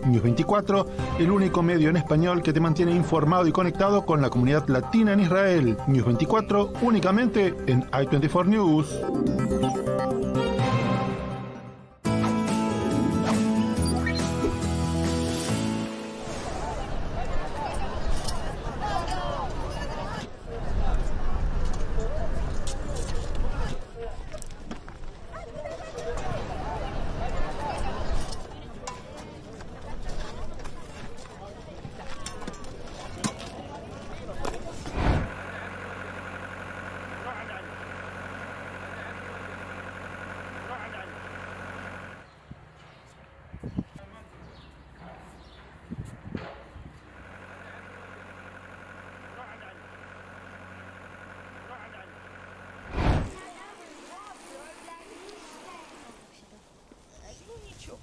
News 24, el único medio en español que te mantiene informado y conectado con la comunidad latina en Israel. News 24, únicamente en I24 News.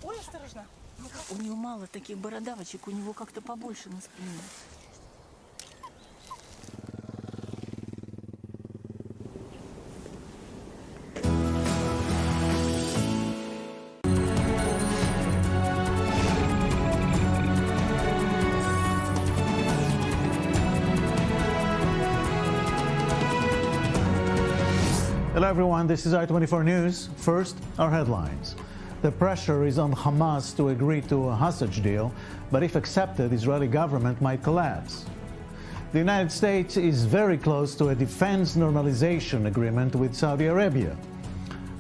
Ой, осторожно. У него мало таких бородавочек, у него как-то побольше на спине. Hello everyone, this is I24 News. First, our headlines. The pressure is on Hamas to agree to a hostage deal, but if accepted, the Israeli government might collapse. The United States is very close to a defense normalization agreement with Saudi Arabia.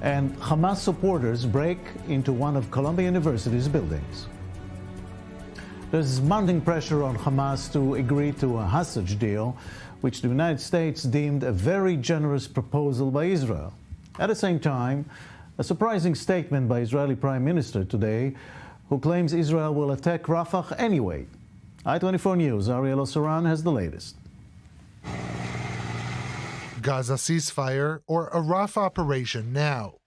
And Hamas supporters break into one of Columbia University's buildings. There's mounting pressure on Hamas to agree to a hostage deal, which the United States deemed a very generous proposal by Israel. At the same time, a surprising statement by Israeli Prime Minister today, who claims Israel will attack Rafah anyway. I24 News' Ariel Osaran has the latest. Gaza ceasefire or a Rafah operation now?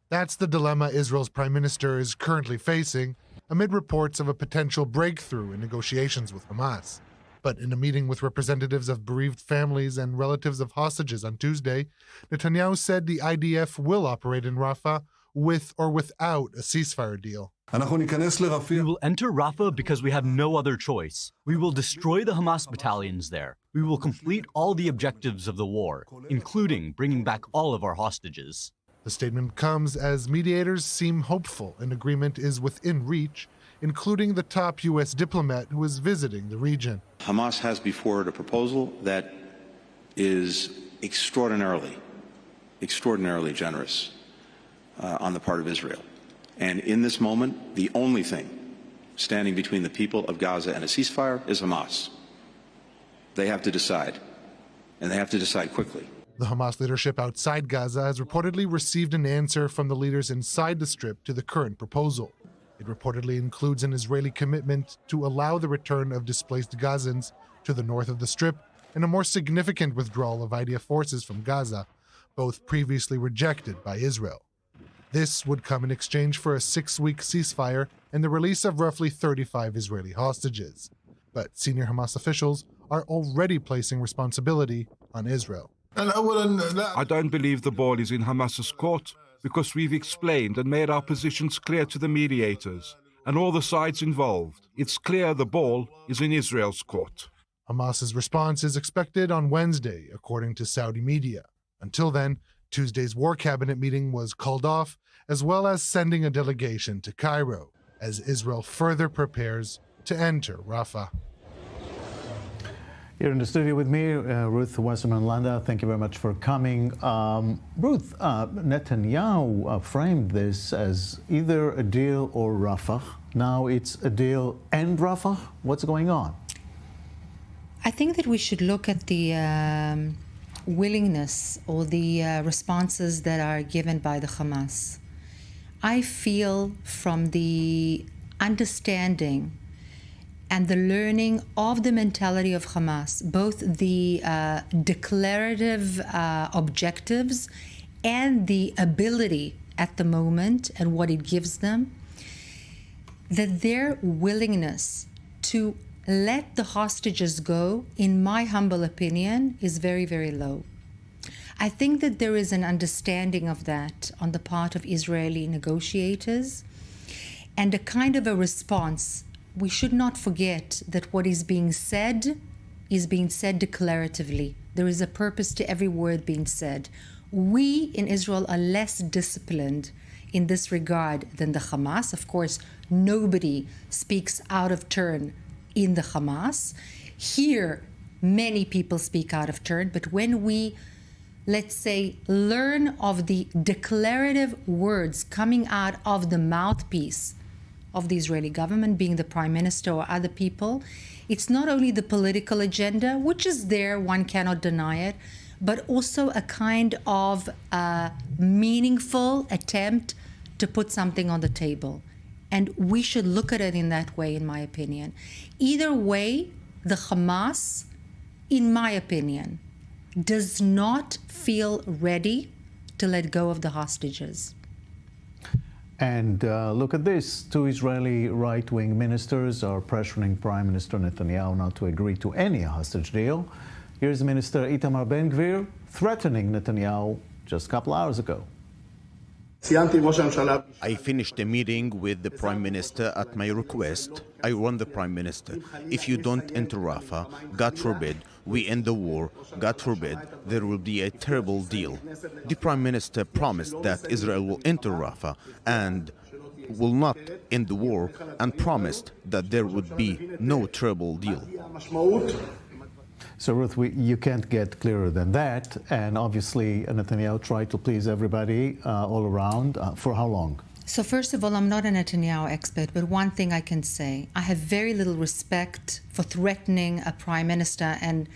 That's the dilemma Israel's Prime Minister is currently facing amid reports of a potential breakthrough in negotiations with Hamas. But in a meeting with representatives of bereaved families and relatives of hostages on Tuesday, Netanyahu said the IDF will operate in Rafah with or without a ceasefire deal. We will enter Rafah because we have no other choice. We will destroy the Hamas battalions there. We will complete all the objectives of the war, including bringing back all of our hostages. The statement comes as mediators seem hopeful an agreement is within reach, including the top U.S. diplomat who is visiting the region. Hamas has before it a proposal that is extraordinarily generous on the part of Israel. And in this moment, the only thing standing between the people of Gaza and a ceasefire is Hamas. They have to decide, and they have to decide quickly. The Hamas leadership outside Gaza has reportedly received an answer from the leaders inside the Strip to the current proposal. It reportedly includes an Israeli commitment to allow the return of displaced Gazans to the north of the Strip and a more significant withdrawal of IDF forces from Gaza, both previously rejected by Israel. This would come in exchange for a 6-week ceasefire and the release of roughly 35 Israeli hostages. But senior Hamas officials are already placing responsibility on Israel. I don't believe the ball is in Hamas's court because we've explained and made our positions clear to the mediators and all the sides involved. It's clear the ball is in Israel's court. Hamas's response is expected on Wednesday, according to Saudi media. Until then, Tuesday's war cabinet meeting was called off, as well as sending a delegation to Cairo, as Israel further prepares to enter Rafah. Here in the studio with me, Ruth Wasserman-Landa. Thank you very much for coming. Ruth, Netanyahu framed this as either a deal or Rafah. Now it's a deal and Rafah. What's going on? I think that we should look at the willingness or the responses that are given by the Hamas. I feel from the understanding and the learning of the mentality of Hamas, both the declarative objectives and the ability at the moment and what it gives them, that their willingness to let the hostages go, in my humble opinion, is very, very low. I think that there is an understanding of that on the part of Israeli negotiators and a kind of a response we should not forget that what is being said declaratively. There is a purpose to every word being said. We in Israel are less disciplined in this regard than the Hamas. Of course, nobody speaks out of turn in the Hamas. Here, many people speak out of turn, but when we, let's say, learn of the declarative words coming out of the mouthpiece of the Israeli government, being the prime minister or other people, it's not only the political agenda, which is there, one cannot deny it, but also a kind of meaningful attempt to put something on the table. And we should look at it in that way, in my opinion. Either way, the Hamas, in my opinion, does not feel ready to let go of the hostages. And look at this. 2 Israeli right-wing ministers are pressuring Prime Minister Netanyahu not to agree to any hostage deal. Here's Minister Itamar Ben-Gvir threatening Netanyahu just a couple hours ago. I finished a meeting with the Prime Minister at my request. I warned the Prime Minister, if you don't enter Rafah, God forbid, we end the war, God forbid, there will be a terrible deal. The Prime Minister promised that Israel will enter Rafah and will not end the war, and promised that there would be no terrible deal. So, Ruth, you can't get clearer than that. And obviously, Netanyahu tried to please everybody all around. For how long? So first of all, I'm not a Netanyahu expert, but one thing I can say, I have very little respect for threatening a prime minister, and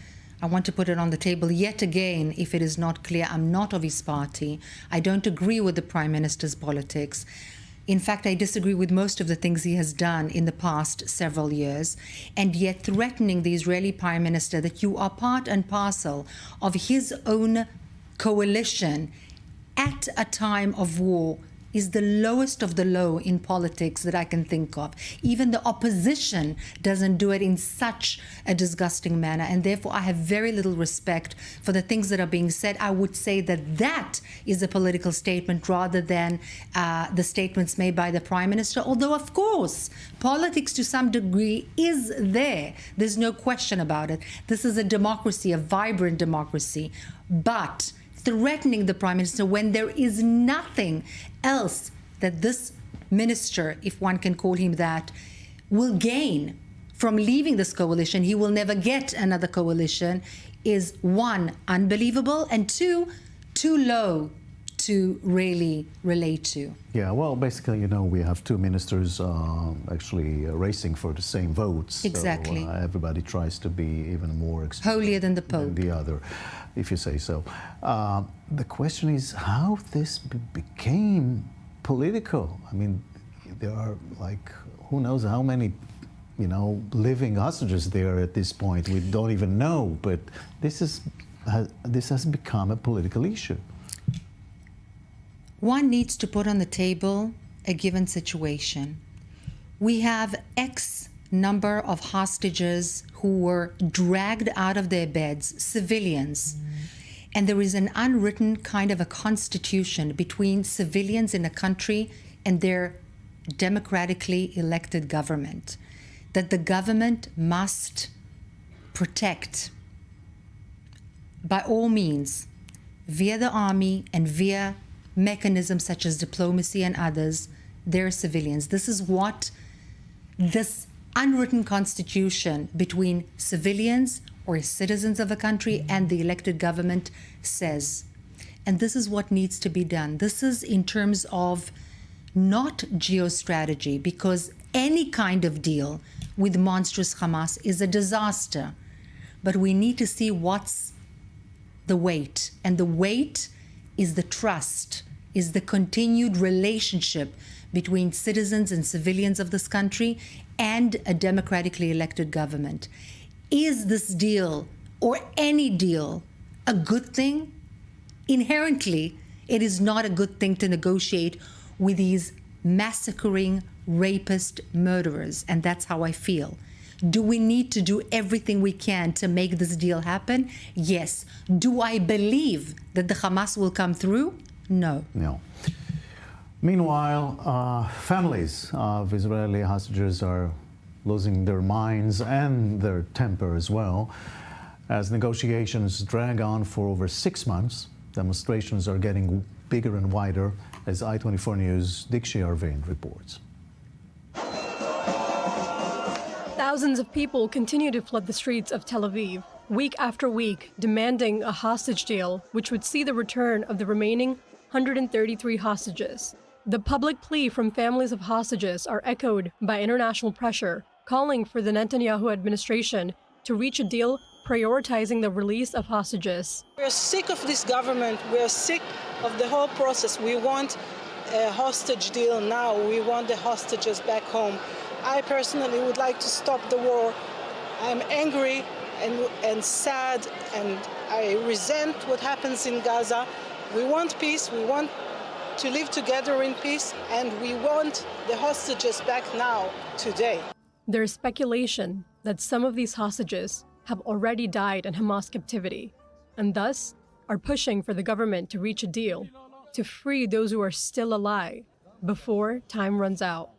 I want to put it on the table yet again, if it is not clear, I'm not of his party. I don't agree with the prime minister's politics. In fact, I disagree with most of the things he has done in the past several years, and yet threatening the Israeli prime minister that you are part and parcel of his own coalition at a time of war is the lowest of the low in politics that I can think of. Even the opposition doesn't do it in such a disgusting manner, and therefore I have very little respect for the things that are being said. I would say that that is a political statement rather than the statements made by the Prime Minister, although of course politics to some degree is there. There's no question about it. This is a democracy, a vibrant democracy, but threatening the Prime Minister when there is nothing else that this minister, if one can call him that, will gain from leaving this coalition, he will never get another coalition, is one, unbelievable, and two, too low to really relate to. Yeah, well, basically, you know, we have 2 ministers actually racing for the same votes. Exactly. So everybody tries to be even more extreme Holier than the Pope. than the other, if you say so. The question is how this became political. I mean, there are like, who knows how many, you know, living hostages there at this point. We don't even know, but this has become a political issue. One needs to put on the table a given situation. We have X number of hostages who were dragged out of their beds, civilians. And there is an unwritten kind of a constitution between civilians in a country and their democratically elected government, that the government must protect by all means, via the army and via mechanisms such as diplomacy and others, their civilians. This is what this unwritten constitution between civilians or citizens of a country and the elected government says. And this is what needs to be done. This is in terms of not geostrategy, because any kind of deal with monstrous Hamas is a disaster. But we need to see what's the weight. And the weight is the trust, is the continued relationship between citizens and civilians of this country and a democratically elected government. Is this deal, or any deal, a good thing? Inherently, it is not a good thing to negotiate with these massacring, rapist murderers, and that's how I feel. Do we need to do everything we can to make this deal happen? Yes. Do I believe that the Hamas will come through? No. No. Meanwhile, families of Israeli hostages are losing their minds and their temper as well. As negotiations drag on for over 6 months, demonstrations are getting bigger and wider, as I-24 News' Dixie Arvind reports. Thousands of people continue to flood the streets of Tel Aviv, week after week, demanding a hostage deal, which would see the return of the remaining 133 hostages. The public plea from families of hostages are echoed by international pressure, calling for the Netanyahu administration to reach a deal prioritizing the release of hostages. We're sick of this government. We're sick of the whole process. We want a hostage deal now. We want the hostages back home. I personally would like to stop the war. I'm angry and sad, and I resent what happens in Gaza. We want peace. We want to live together in peace, and we want the hostages back now, today. There is speculation that some of these hostages have already died in Hamas captivity, and thus are pushing for the government to reach a deal to free those who are still alive before time runs out.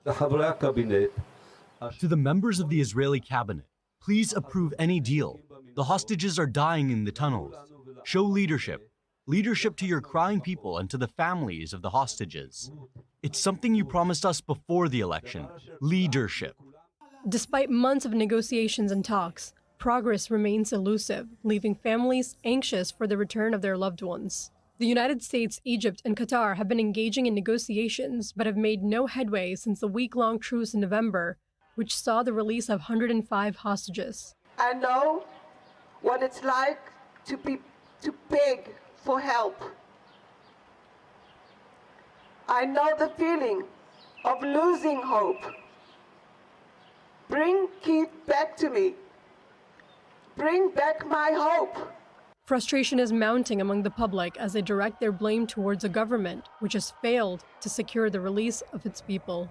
To the members of the Israeli cabinet, please approve any deal. The hostages are dying in the tunnels. Show leadership. Leadership to your crying people and to the families of the hostages. It's something you promised us before the election. Leadership. Despite months of negotiations and talks, progress remains elusive, leaving families anxious for the return of their loved ones. The United States, Egypt, and Qatar have been engaging in negotiations but have made no headway since the week-long truce in November, which saw the release of 105 hostages. I know what it's like to beg for help. I know the feeling of losing hope. Bring Keith back to me. Bring back my hope. Frustration is mounting among the public as they direct their blame towards a government which has failed to secure the release of its people.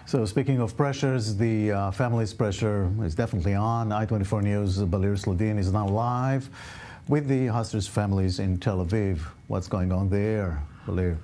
So speaking of pressures, the family's pressure is definitely on. I-24 News' Balir Sladin is now live with the hostage families in Tel Aviv. What's going on there, Balir?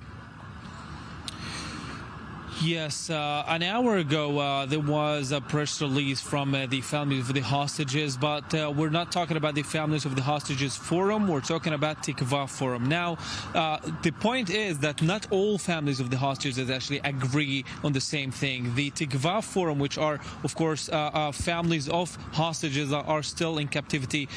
Yes, an hour ago there was a press release from the families of the hostages, but we're not talking about the families of the hostages forum, we're talking about Tikva forum. Now, the point is that not all families of the hostages actually agree on the same thing. The Tikva forum, which are, of course, families of hostages that are still in captivity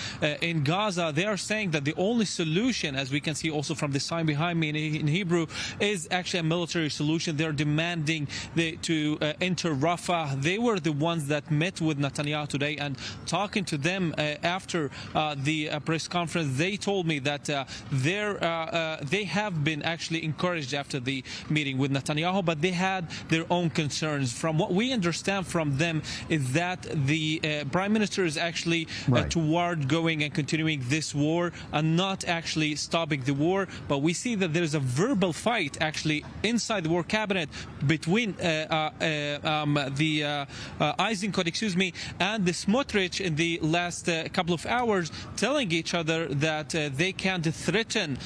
in Gaza, they are saying that the only solution, as we can see also from the sign behind me in Hebrew, is actually a military solution. They're demanding to enter Rafah. They were the ones that met with Netanyahu today, and talking to them after the press conference, they told me that they have been actually encouraged after the meeting with Netanyahu, but they had their own concerns. From what we understand from them is that the Prime Minister is actually toward going and continuing this war and not actually stopping the war, but we see that there is a verbal fight actually inside the war cabinet between the Eisenkot, and the Smotrich in the last couple of hours, telling each other that they can't threaten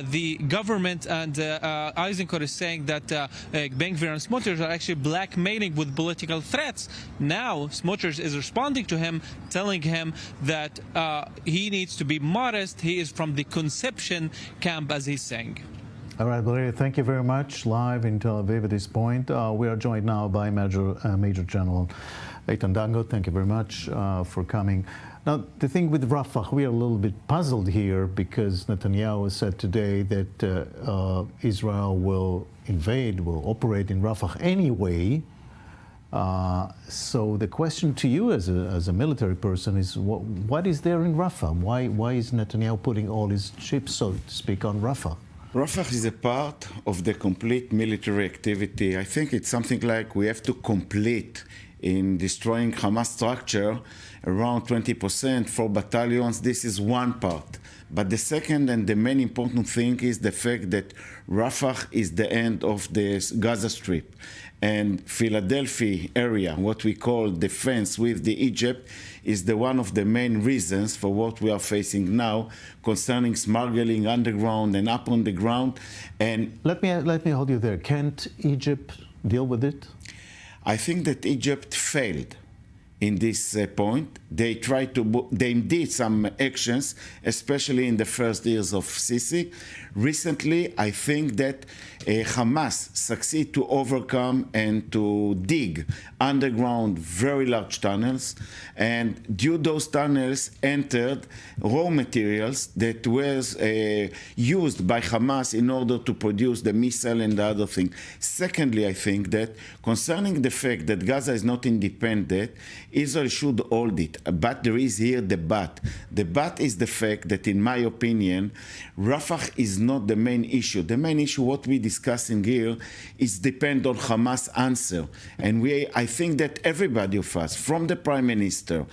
the government, and Eisenkot is saying that Ben-Gvir and Smotrich are actually blackmailing with political threats. Now Smotrich is responding to him, telling him that he needs to be modest. He is from the conception camp, as he's saying. All right, Valeria, thank you very much. Live in Tel Aviv at this point. We are joined now by Major General Eitan Dango. Thank you very much for coming. Now, the thing with Rafah, we are a little bit puzzled here because Netanyahu said today that Israel will operate in Rafah anyway. So the question to you as a military person is, what is there in Rafah? Why is Netanyahu putting all his ships, so to speak, on Rafah? Rafah is a part of the complete military activity. I think it's something like we have to complete in destroying Hamas structure around 20%, 4 battalions. This is one part. But the second and the main important thing is the fact that Rafah is the end of the Gaza Strip. And Philadelphia area, what we call the fence with the Egypt, is one of the main reasons for what we are facing now concerning smuggling underground and up on the ground. And let me hold you there. Can't Egypt deal with it? I think that Egypt failed in this point. They did some actions, especially in the first years of Sisi. Recently, I think that Hamas succeed to overcome and to dig underground very large tunnels, and due those tunnels entered raw materials that was used by Hamas in order to produce the missile and the other thing. Secondly, I think that concerning the fact that Gaza is not independent, Israel should hold it. But there is here the but. The but is the fact that, in my opinion, Rafah is not the main issue. The main issue, what we're discussing here, is depend on Hamas' answer. And I think that everybody of us, from the Prime Minister,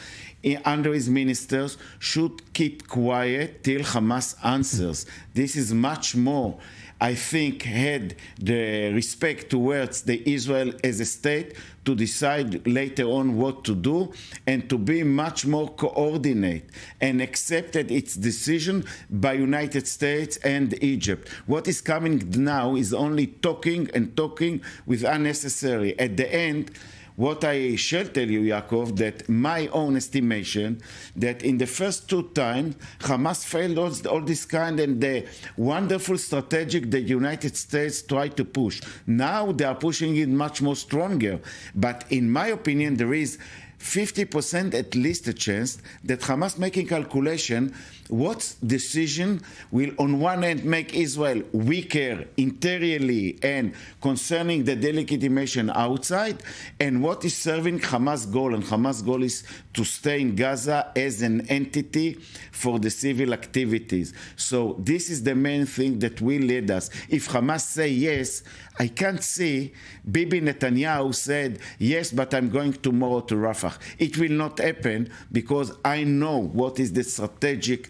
under his ministers, should keep quiet till Hamas answers. This is much more, I think, had the respect towards the Israel as a state to decide later on what to do and to be much more coordinate and accepted its decision by United States and Egypt. What is coming now is only talking and talking with unnecessary. At the end, what I shall tell you, Yaakov, that my own estimation, that in the first two times, Hamas failed all this kind and the wonderful strategic the United States tried to push. Now they are pushing it much more stronger. But in my opinion, there is 50% at least a chance that Hamas making calculation what decision will on one hand make Israel weaker interiorly and concerning the delegitimation outside, and what is serving Hamas' goal. And Hamas' goal is to stay in Gaza as an entity for the civil activities. So this is the main thing that will lead us. If Hamas say yes, I can't see Bibi Netanyahu said, yes, but I'm going tomorrow to Rafah. It will not happen because I know what is the strategic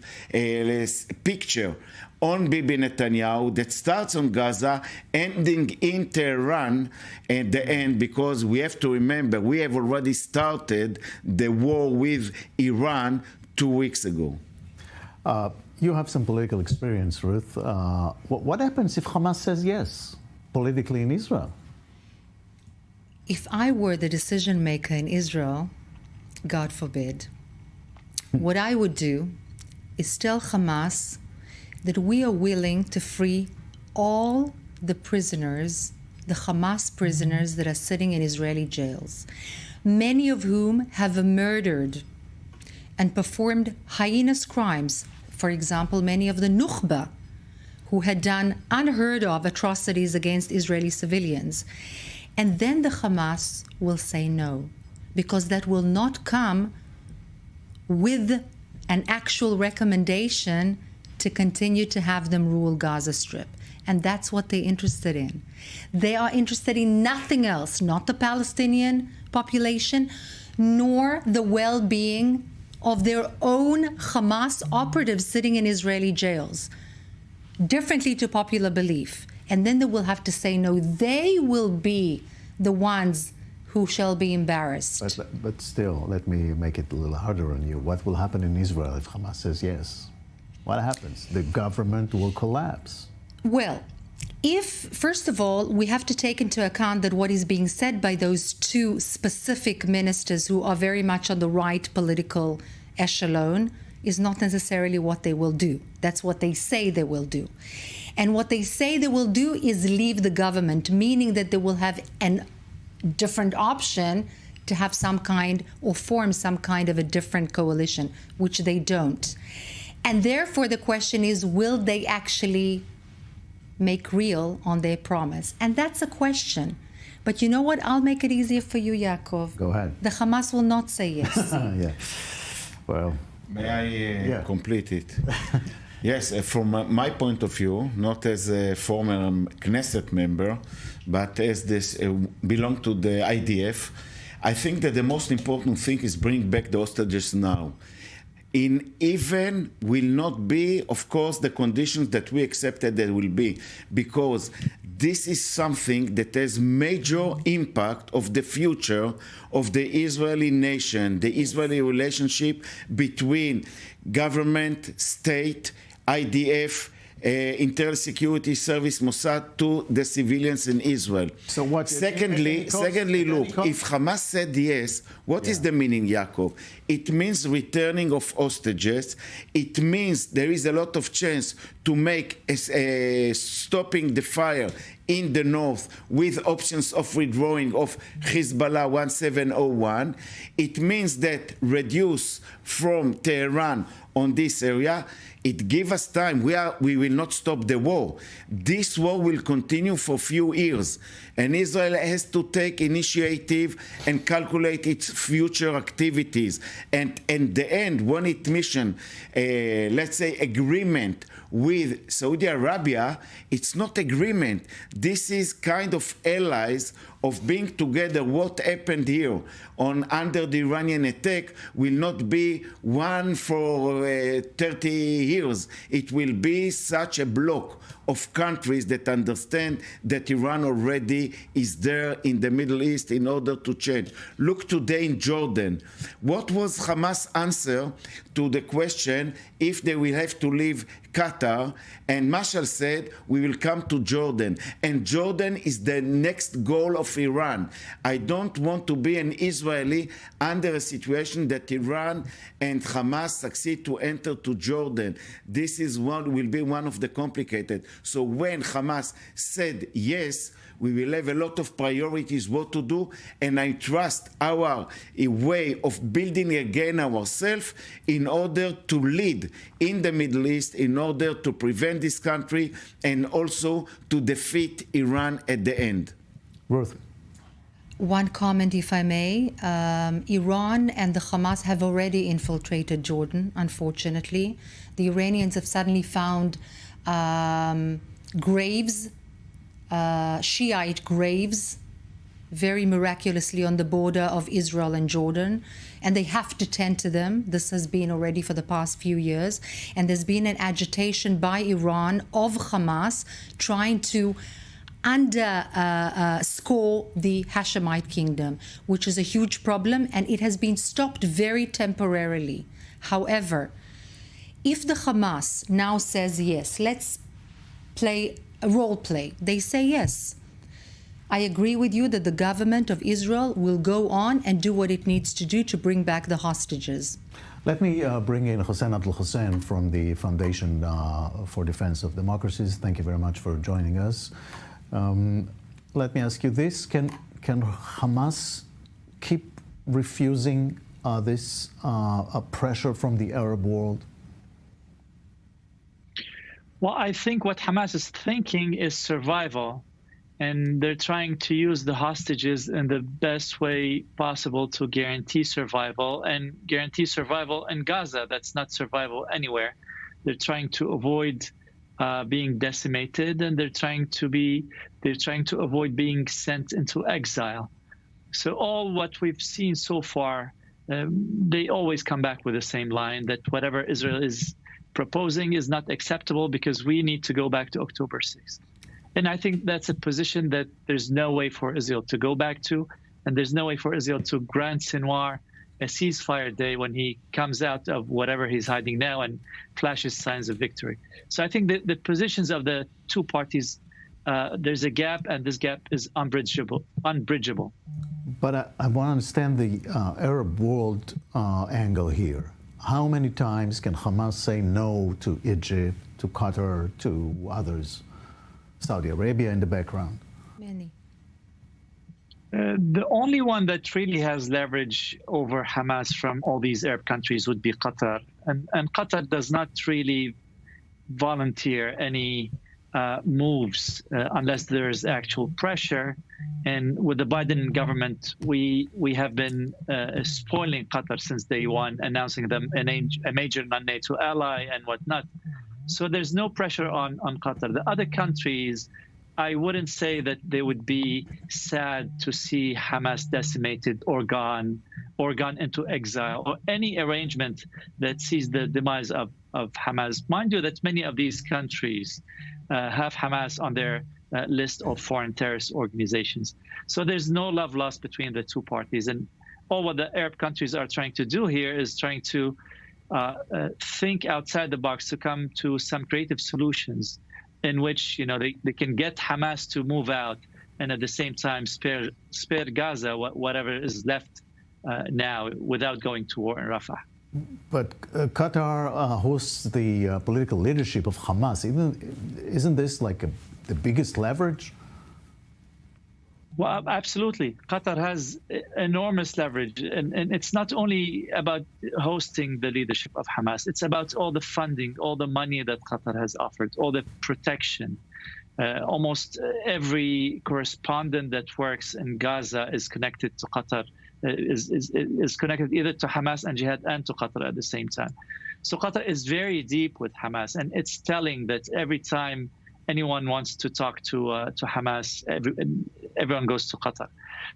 picture on Bibi Netanyahu that starts on Gaza, ending in Tehran at the end, because we have to remember we have already started the war with Iran 2 weeks ago. You have some political experience, Ruth. What happens if Hamas says yes politically in Israel? If I were the decision maker in Israel, God forbid, what I would do is tell Hamas that we are willing to free all the prisoners, the Hamas prisoners that are sitting in Israeli jails, many of whom have murdered and performed heinous crimes. For example, many of the Nukhba, who had done unheard of atrocities against Israeli civilians. And then the Hamas will say no, because that will not come with an actual recommendation to continue to have them rule Gaza Strip. And that's what they're interested in. They are interested in nothing else, not the Palestinian population, nor the well-being of their own Hamas operatives sitting in Israeli jails, differently to popular belief. And then they will have to say no. They will be the ones who shall be embarrassed. But still, let me make it a little harder on you. What will happen in Israel if Hamas says yes? What happens? The government will collapse. Well, first of all, we have to take into account that what is being said by those two specific ministers who are very much on the right political echelon is not necessarily what they will do. That's what they say they will do. And what they say they will do is leave the government, meaning that they will have a different option to have some kind or form some kind of a different coalition, which they don't. And therefore the question is, will they actually make real on their promise? And that's a question. But you know what? I'll make it easier for you, Yaakov. Go ahead. The Hamas will not say yes. Yeah. Well. May I complete it? Yes, from my point of view, not as a former Knesset member, but as this belong to the IDF, I think that the most important thing is bring back the hostages now. In even will not be, of course, the conditions that we accepted there will be, because this is something that has major impact of the future of the Israeli nation, the Israeli relationship between government, state, IDF, Internal Security Service Mossad to the civilians in Israel. So what? Secondly, look, if Hamas said yes, what is the meaning, Yaakov? It means returning of hostages. It means there is a lot of chance to make stopping the fire in the north with options of withdrawing of Hezbollah 1701. It means that reduce from Tehran on this area. It gives us time. We will not stop the war. This war will continue for a few years. And Israel has to take initiative and calculate its future activities. And in the end, when it mission, let's say, agreement with Saudi Arabia, it's not agreement. This is kind of allies of being together. What happened here under the Iranian attack will not be one for 30 years. It will be such a block of countries that understand that Iran already is there in the Middle East in order to change. Look today in Jordan. What was Hamas' answer to the question if they will have to leave Qatar? And Mashal said, we will come to Jordan. And Jordan is the next goal of Iran. I don't want to be an Israeli under a situation that Iran and Hamas succeed to enter to Jordan. This is what will be one of the complicated. So when Hamas said yes, we will have a lot of priorities what to do, and I trust our way of building again ourselves in order to lead in the Middle East, in order to prevent this country and also to defeat Iran at the end. Ruth. One comment, if I may. Iran and the Hamas have already infiltrated Jordan, unfortunately. The Iranians have suddenly found graves, Shiite graves, very miraculously on the border of Israel and Jordan, and they have to tend to them. This has been already for the past few years, and there's been an agitation by Iran of Hamas trying to score the Hashemite kingdom, which is a huge problem, and it has been stopped very temporarily. However, if the Hamas now says yes, let's play a role play, they say yes. I agree with you that the government of Israel will go on and do what it needs to do to bring back the hostages. Let me bring in Hossein Abdel Hussein from the Foundation for Defense of Democracies. Thank you very much for joining us. Let me ask you this. Can Hamas keep refusing this pressure from the Arab world? Well, I think what Hamas is thinking is survival, and they're trying to use the hostages in the best way possible to guarantee survival and guarantee survival in Gaza. That's not survival anywhere. They're trying to avoid being decimated, and they're trying to avoid being sent into exile. So all what we've seen so far, they always come back with the same line that whatever Israel is proposing is not acceptable because we need to go back to October 6th. And I think that's a position that there's no way for Israel to go back to, and there's no way for Israel to grant Sinwar a ceasefire day when he comes out of whatever he's hiding now and flashes signs of victory. So I think the positions of the two parties, there's a gap, and this gap is unbridgeable. But I want to understand the Arab world angle here. How many times can Hamas say no to Egypt, to Qatar, to others? Saudi Arabia in the background. Many. The only one that really has leverage over Hamas from all these Arab countries would be Qatar. And Qatar does not really volunteer any moves unless there's actual pressure. And with the Biden government, we have been spoiling Qatar since day one, announcing them a major non-NATO ally and whatnot. So there's no pressure on Qatar. The other countries, I wouldn't say that they would be sad to see Hamas decimated or gone into exile, or any arrangement that sees the demise of Hamas. Mind you that many of these countries have Hamas on their list of foreign terrorist organizations. So there's no love lost between the two parties. And all what the Arab countries are trying to do here is trying to think outside the box, to come to some creative solutions in which they can get Hamas to move out and at the same time spare Gaza whatever is left now without going to war in Rafah. But Qatar hosts the political leadership of Hamas. Isn't this like the biggest leverage? Well, absolutely. Qatar has enormous leverage. And it's not only about hosting the leadership of Hamas. It's about all the funding, all the money that Qatar has offered, all the protection. Almost every correspondent that works in Gaza is connected to Qatar, is connected either to Hamas and Jihad and to Qatar at the same time. So Qatar is very deep with Hamas. And it's telling that every time anyone wants to talk to Hamas, everyone goes to Qatar.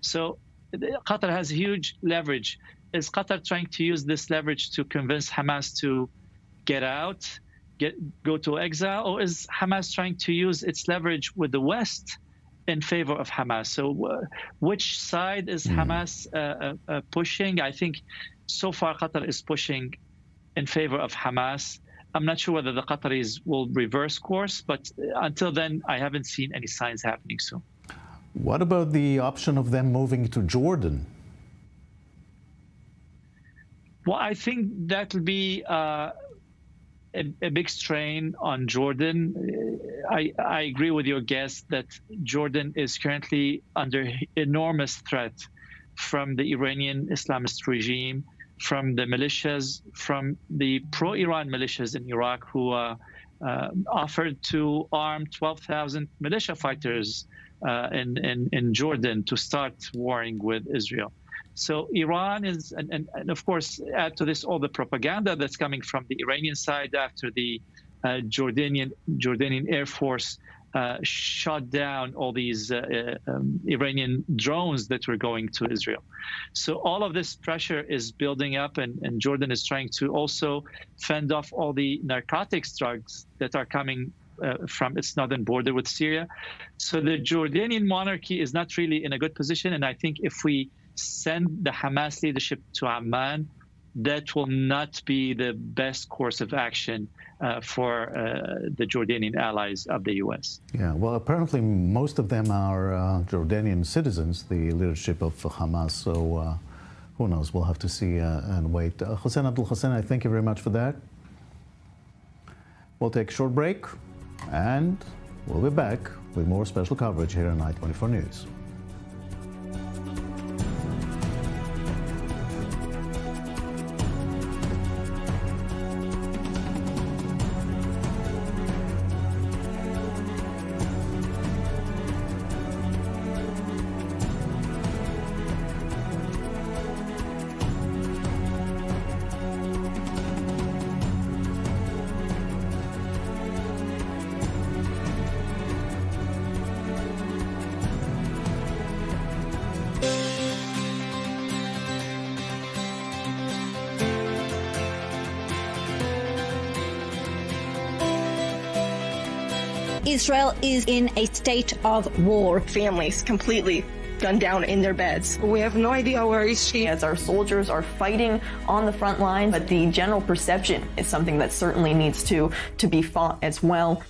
So Qatar has huge leverage. Is Qatar trying to use this leverage to convince Hamas to get out, go to exile, or is Hamas trying to use its leverage with the West in favor of Hamas? So which side is Hamas pushing? I think so far Qatar is pushing in favor of Hamas. I'm not sure whether the Qataris will reverse course, but until then, I haven't seen any signs happening soon. What about the option of them moving to Jordan? Well, I think that will be a big strain on Jordan. I agree with your guest that Jordan is currently under enormous threat from the Iranian Islamist regime, from the militias, from the pro-Iran militias in Iraq who offered to arm 12,000 militia fighters in Jordan to start warring with Israel. So Iran is, and of course, add to this all the propaganda that's coming from the Iranian side after the Jordanian Air Force shot down all these Iranian drones that were going to Israel. So all of this pressure is building up, and Jordan is trying to also fend off all the narcotics drugs that are coming from its northern border with Syria. So the Jordanian monarchy is not really in a good position, and I think if we send the Hamas leadership to Amman, that will not be the best course of action for the Jordanian allies of the U.S. Yeah, well, apparently most of them are Jordanian citizens, the leadership of Hamas, so who knows, we'll have to see and wait. Hussein Abdul Hussein, I thank you very much for that. We'll take a short break, and we'll be back with more special coverage here on I-24 News. Israel is in a state of war. Families completely gunned down in their beds. We have no idea where is she. As our soldiers are fighting on the front line, but the general perception is something that certainly needs to be fought as well.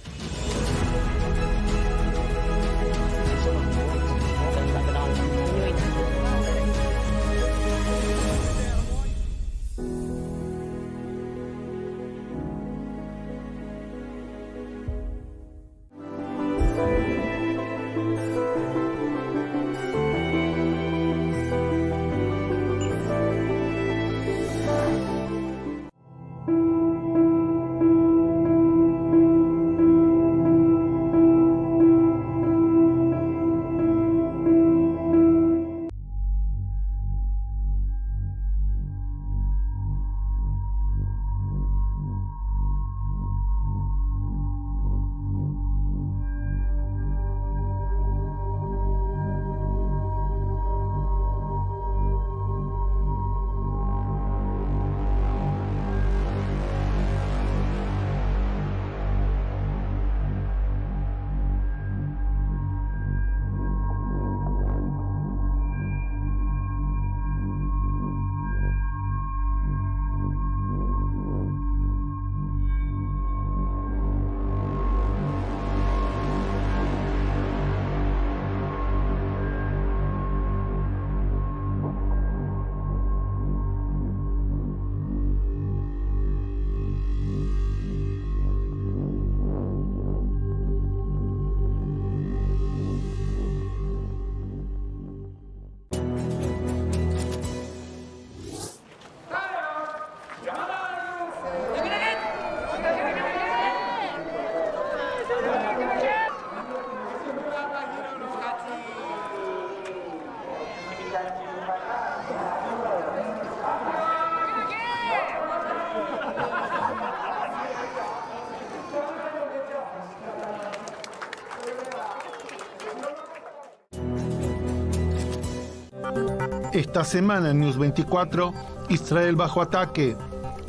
Esta semana en News 24, Israel bajo ataque.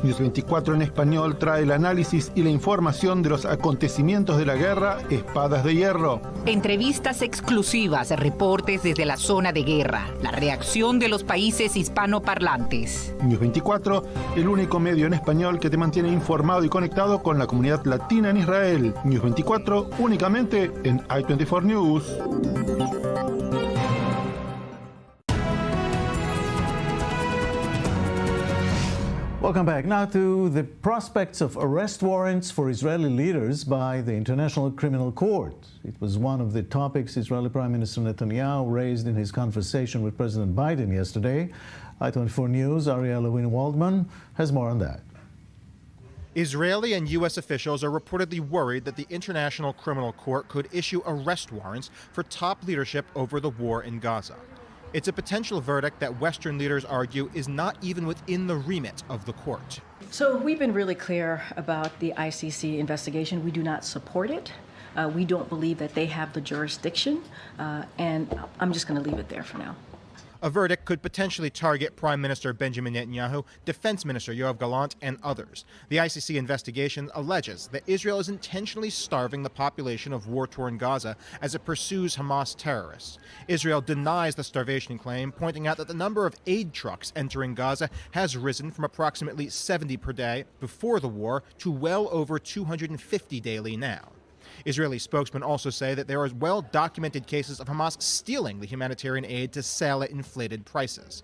News 24 en español trae el análisis y la información de los acontecimientos de la guerra Espadas de Hierro. Entrevistas exclusivas, reportes desde la zona de guerra, la reacción de los países hispanoparlantes. News 24, el único medio en español que te mantiene informado y conectado con la comunidad latina en Israel. News 24, únicamente en I24 News. Welcome back. Now to the prospects of arrest warrants for Israeli leaders by the International Criminal Court. It was one of the topics Israeli Prime Minister Netanyahu raised in his conversation with President Biden yesterday. I24 News' Ariel Lewin-Waldman has more on that. Israeli and U.S. officials are reportedly worried that the International Criminal Court could issue arrest warrants for top leadership over the war in Gaza. It's a potential verdict that Western leaders argue is not even within the remit of the court. So we've been really clear about the ICC investigation. We do not support it. We don't believe that they have the jurisdiction. And I'm just going to leave it there for now. A verdict could potentially target Prime Minister Benjamin Netanyahu, Defense Minister Yoav Gallant, and others. The ICC investigation alleges that Israel is intentionally starving the population of war-torn Gaza as it pursues Hamas terrorists. Israel denies the starvation claim, pointing out that the number of aid trucks entering Gaza has risen from approximately 70 per day before the war to well over 250 daily now. Israeli spokesmen also say that there are well-documented cases of Hamas stealing the humanitarian aid to sell at inflated prices.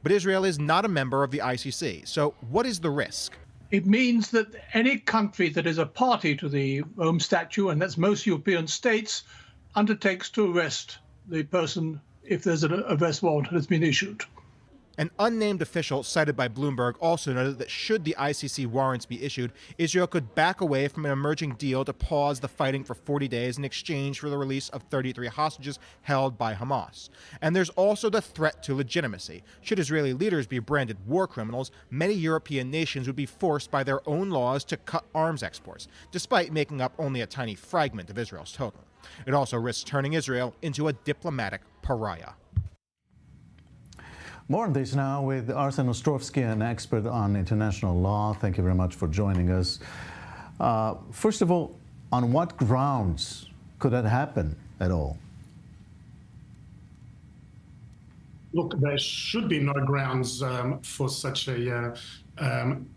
But Israel is not a member of the ICC, so what is the risk? It means that any country that is a party to the Rome Statute, and that's most European states, undertakes to arrest the person if there's an arrest warrant that has been issued. An unnamed official cited by Bloomberg also noted that should the ICC warrants be issued, Israel could back away from an emerging deal to pause the fighting for 40 days in exchange for the release of 33 hostages held by Hamas. And there's also the threat to legitimacy. Should Israeli leaders be branded war criminals, many European nations would be forced by their own laws to cut arms exports, despite making up only a tiny fragment of Israel's total. It also risks turning Israel into a diplomatic pariah. More on this now with Arsen Ostrovsky, an expert on international law. Thank you very much for joining us. First of all, on what grounds could that happen at all? Look, there should be no grounds for such a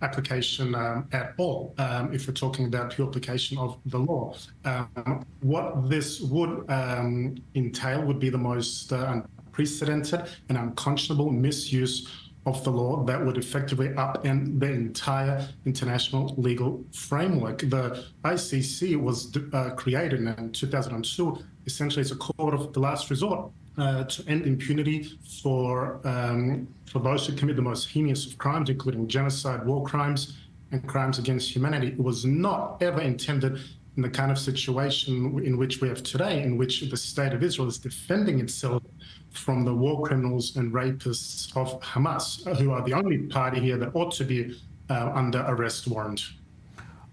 application at all, if we're talking about pure application of the law. What this would entail would be the most unprecedented and unconscionable misuse of the law that would effectively upend the entire international legal framework. The ICC was created in 2002 essentially as a court of the last resort to end impunity for those who commit the most heinous of crimes, including genocide, war crimes, and crimes against humanity. It was not ever intended in the kind of situation in which we have today, in which the state of Israel is defending itself from the war criminals and rapists of Hamas, who are the only party here that ought to be under arrest warrant.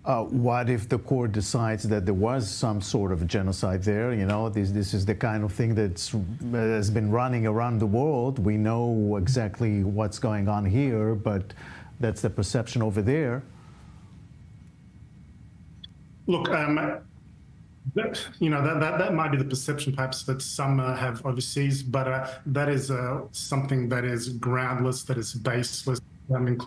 What if the court decides that there was some sort of genocide there? You know, this is the kind of thing that has been running around the world. We know exactly what's going on here, but that's the perception over there. Look, that might be the perception perhaps that some have overseas, but that is something that is groundless, that is baseless,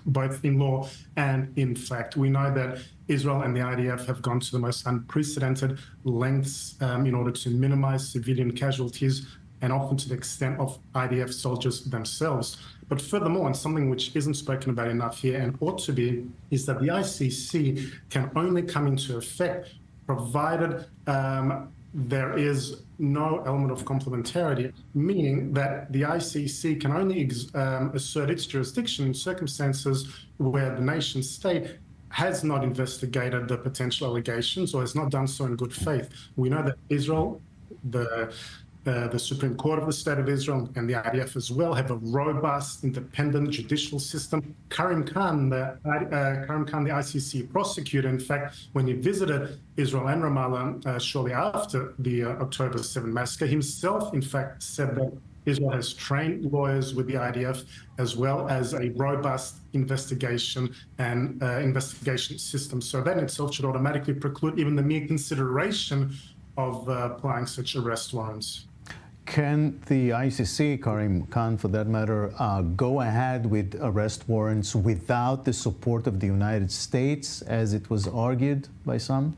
both in law and in fact. We know that Israel and the IDF have gone to the most unprecedented lengths in order to minimize civilian casualties, and often to the extent of IDF soldiers themselves. But furthermore, and something which isn't spoken about enough here and ought to be, is that the ICC can only come into effect provided there is no element of complementarity, meaning that the ICC can only assert its jurisdiction in circumstances where the nation state has not investigated the potential allegations or has not done so in good faith. We know that Israel, the Supreme Court of the State of Israel, and the IDF as well have a robust, independent judicial system. Karim Khan, the ICC prosecutor, in fact, when he visited Israel and Ramallah shortly after the October 7 massacre, himself, in fact, said that Israel has trained lawyers with the IDF, as well as a robust investigation and investigation system. So that in itself should automatically preclude even the mere consideration of applying such arrest warrants. Can the ICC, Karim Khan for that matter, go ahead with arrest warrants without the support of the United States, as it was argued by some?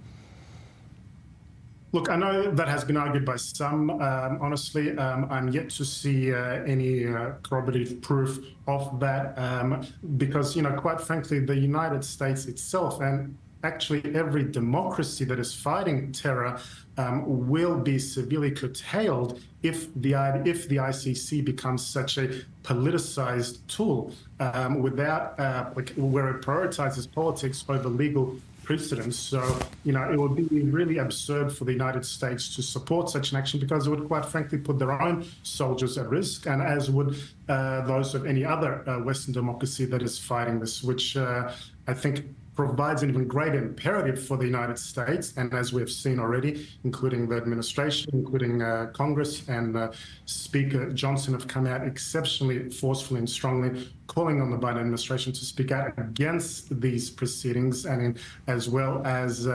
Look, I know that has been argued by some. Honestly, I'm yet to see any corroborative proof of that because, quite frankly, the United States itself and actually every democracy that is fighting terror will be severely curtailed if the ICC becomes such a politicized tool without where it prioritizes politics over legal precedents. So, it would be really absurd for the United States to support such an action because it would quite frankly put their own soldiers at risk, and as would those of any other Western democracy that is fighting this, which I think provides an even greater imperative for the United States, and as we have seen already, including the administration, including Congress and Speaker Johnson have come out exceptionally forcefully and strongly calling on the Biden administration to speak out against these proceedings, and as well as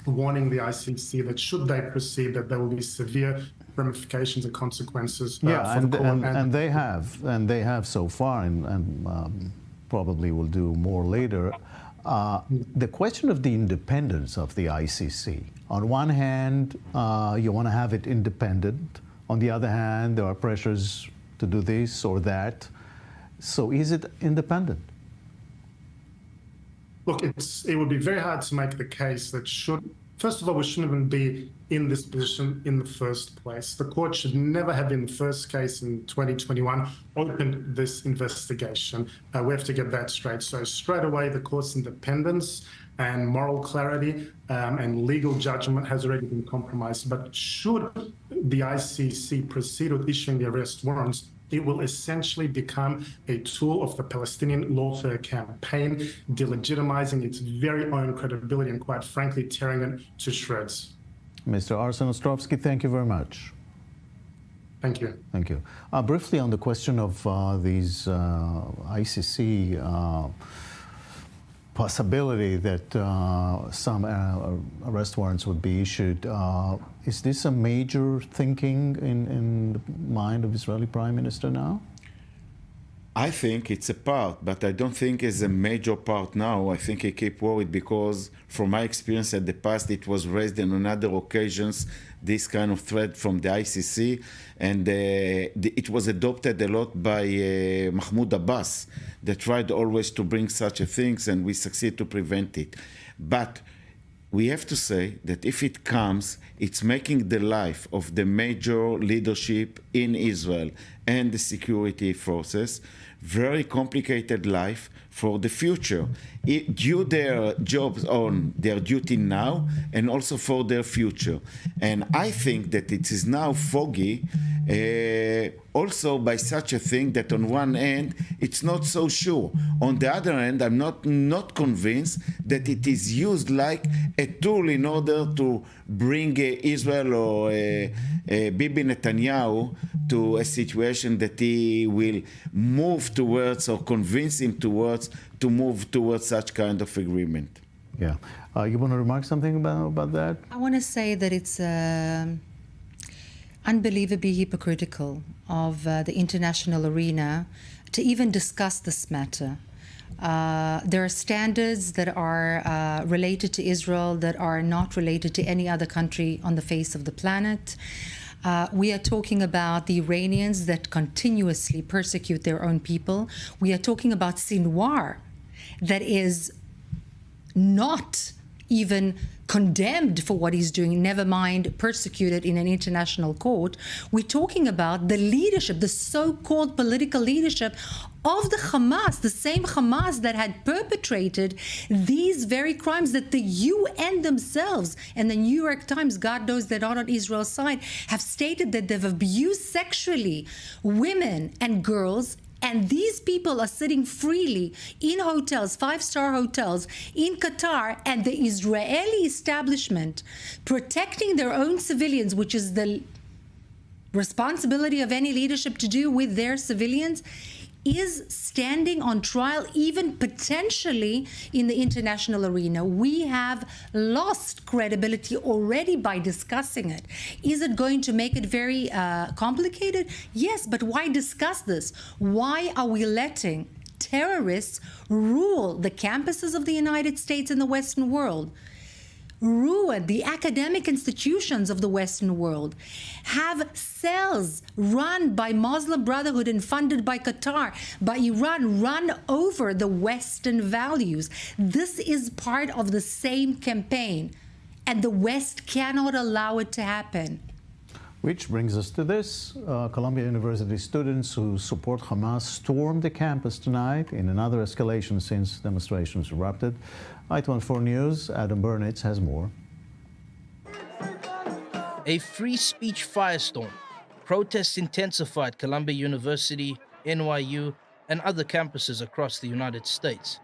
warning the ICC that should they proceed, that there will be severe ramifications and consequences. And they have so far, and probably will do more later. The question of the independence of the ICC. On one hand, you want to have it independent. On the other hand, there are pressures to do this or that. So is it independent? Look, it would be very hard to make the case that first of all, we shouldn't even be in this position in the first place. The court should never have, in the first case in 2021, opened this investigation. We have to get that straight. So straight away, the court's independence and moral clarity and legal judgment has already been compromised. But should the ICC proceed with issuing the arrest warrants, it will essentially become a tool of the Palestinian lawfare campaign, delegitimizing its very own credibility and, quite frankly, tearing it to shreds. Mr. Arsen Ostrovsky, thank you very much. Thank you. Thank you. Briefly on the question of these ICC possibility that some arrest warrants would be issued. Is this a major thinking in the mind of Israeli Prime Minister now? I think it's a part, but I don't think it's a major part now. I think I keep worried because from my experience at the past, it was raised on other occasions, this kind of threat from the ICC, and it was adopted a lot by Mahmoud Abbas, that tried always to bring such a things, and we succeed to prevent it. But we have to say that if it comes, it's making the life of the major leadership in Israel and the security forces very complicated life for the future, due their jobs on their duty now and also for their future. And I think that it is now foggy also by such a thing that on one end it's not so sure. On the other hand, I'm not convinced that it is used like a tool in order to bring Israel or Bibi Netanyahu to a situation that he will move towards or convince him towards to move towards such kind of agreement. Yeah. You want to remark something about that? I want to say that it's unbelievably hypocritical of the international arena to even discuss this matter. There are standards that are related to Israel that are not related to any other country on the face of the planet. We are talking about the Iranians that continuously persecute their own people. We are talking about Sinwar that is not even condemned for what he's doing, never mind persecuted in an international court. We're talking about the leadership, the so-called political leadership of the Hamas, the same Hamas that had perpetrated these very crimes that the UN themselves and the New York Times, God knows they're not on Israel's side, have stated that they've abused sexually women and girls. And these people are sitting freely in hotels, five-star hotels in Qatar, and the Israeli establishment protecting their own civilians, which is the responsibility of any leadership to do with their civilians is standing on trial, even potentially in the international arena. We have lost credibility already by discussing it. Is it going to make it very complicated? Yes, but why discuss this? Why are we letting terrorists rule the campuses of the United States and the Western world? Ruin the academic institutions of the Western world, have cells run by Muslim Brotherhood and funded by Qatar, by Iran, run over the Western values. This is part of the same campaign, and the West cannot allow it to happen. Which brings us to this. Columbia University students who support Hamas stormed the campus tonight in another escalation since demonstrations erupted. I-24 News' Adam Burnitz has more. A free speech firestorm. Protests intensified Columbia University, NYU, and other campuses across the United States.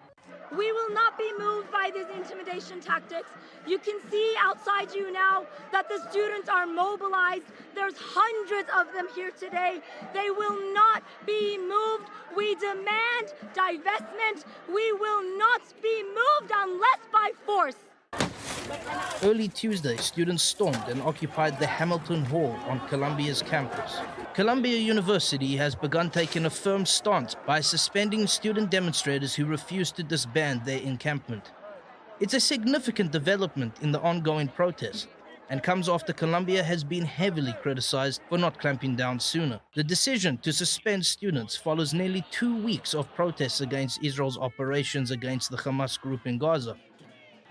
We will not be moved by these intimidation tactics. You can see outside you now that the students are mobilized. There's hundreds of them here today. They will not be moved. We demand divestment. We will not be moved unless by force. Early Tuesday, students stormed and occupied the Hamilton Hall on Columbia's campus. Columbia University has begun taking a firm stance by suspending student demonstrators who refuse to disband their encampment. It's a significant development in the ongoing protests and comes after Columbia has been heavily criticized for not clamping down sooner. The decision to suspend students follows nearly 2 weeks of protests against Israel's operations against the Hamas group in Gaza.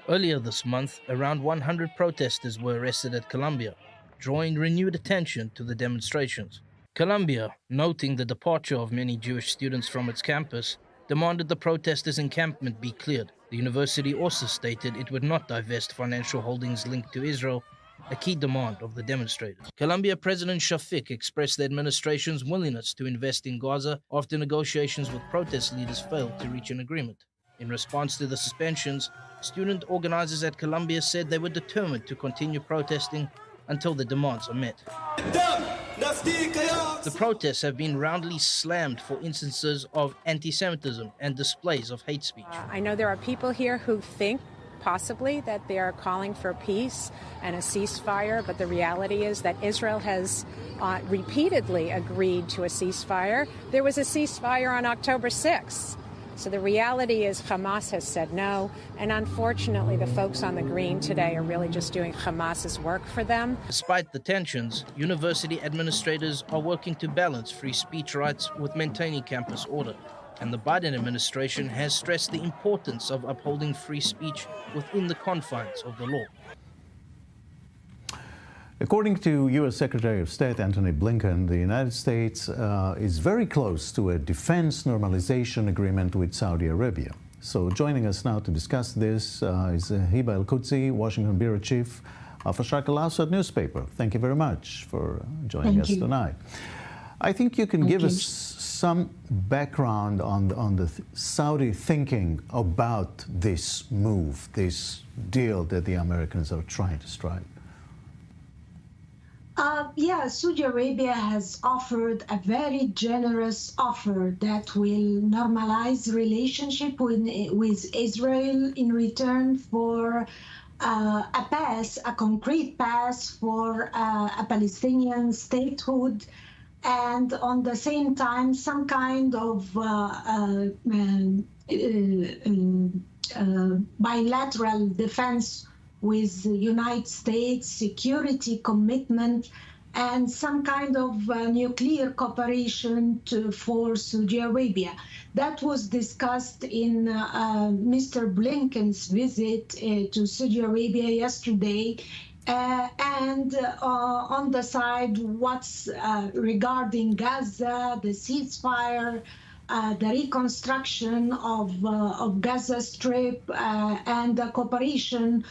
Earlier this month, around 100 protesters were arrested at Columbia, drawing renewed attention to the demonstrations. Columbia, noting the departure of many Jewish students from its campus, demanded the protesters' encampment be cleared. The university also stated it would not divest financial holdings linked to Israel, a key demand of the demonstrators. Columbia President Shafiq expressed the administration's willingness to invest in Gaza after negotiations with protest leaders failed to reach an agreement. In response to the suspensions, student organizers at Columbia said they were determined to continue protesting until the demands are met. The protests have been roundly slammed for instances of anti-Semitism and displays of hate speech. I know there are people here who think possibly that they are calling for peace and a ceasefire, but the reality is that Israel has repeatedly agreed to a ceasefire. There was a ceasefire on October 6th. So the reality is Hamas has said no, and unfortunately the folks on the green today are really just doing Hamas's work for them. Despite the tensions, university administrators are working to balance free speech rights with maintaining campus order. And the Biden administration has stressed the importance of upholding free speech within the confines of the law. According to U.S. Secretary of State Antony Blinken, the United States is very close to a defense normalization agreement with Saudi Arabia. So joining us now to discuss this is Hiba El-Qudsi, Washington Bureau Chief of Asharq Al-Awsat newspaper. Thank you very much for joining us tonight. I think you can give us some background on the Saudi thinking about this move, this deal that the Americans are trying to strike. Saudi Arabia has offered a very generous offer that will normalize relationship with Israel in return for a concrete pass for a Palestinian statehood, and on the same time some kind of bilateral defense with the United States, security commitment, and some kind of nuclear cooperation for Saudi Arabia. That was discussed in Mr. Blinken's visit to Saudi Arabia yesterday. And on the side, what's regarding Gaza, the ceasefire, the reconstruction of Gaza Strip, and the cooperation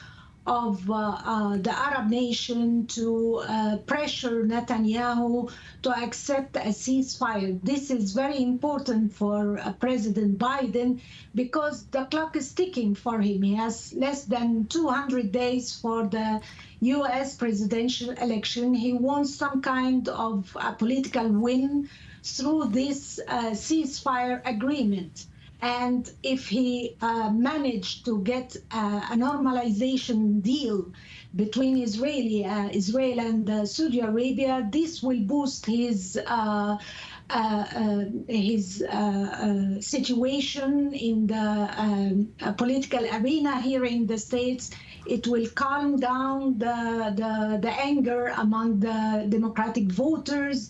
of the Arab nation to pressure Netanyahu to accept a ceasefire. This is very important for President Biden because the clock is ticking for him. He has less than 200 days for the U.S. presidential election. He wants some kind of a political win through this ceasefire agreement. And if he managed to get a normalization deal between Israel and Saudi Arabia, this will boost his situation in the political arena here in the States. It will calm down the anger among the Democratic voters.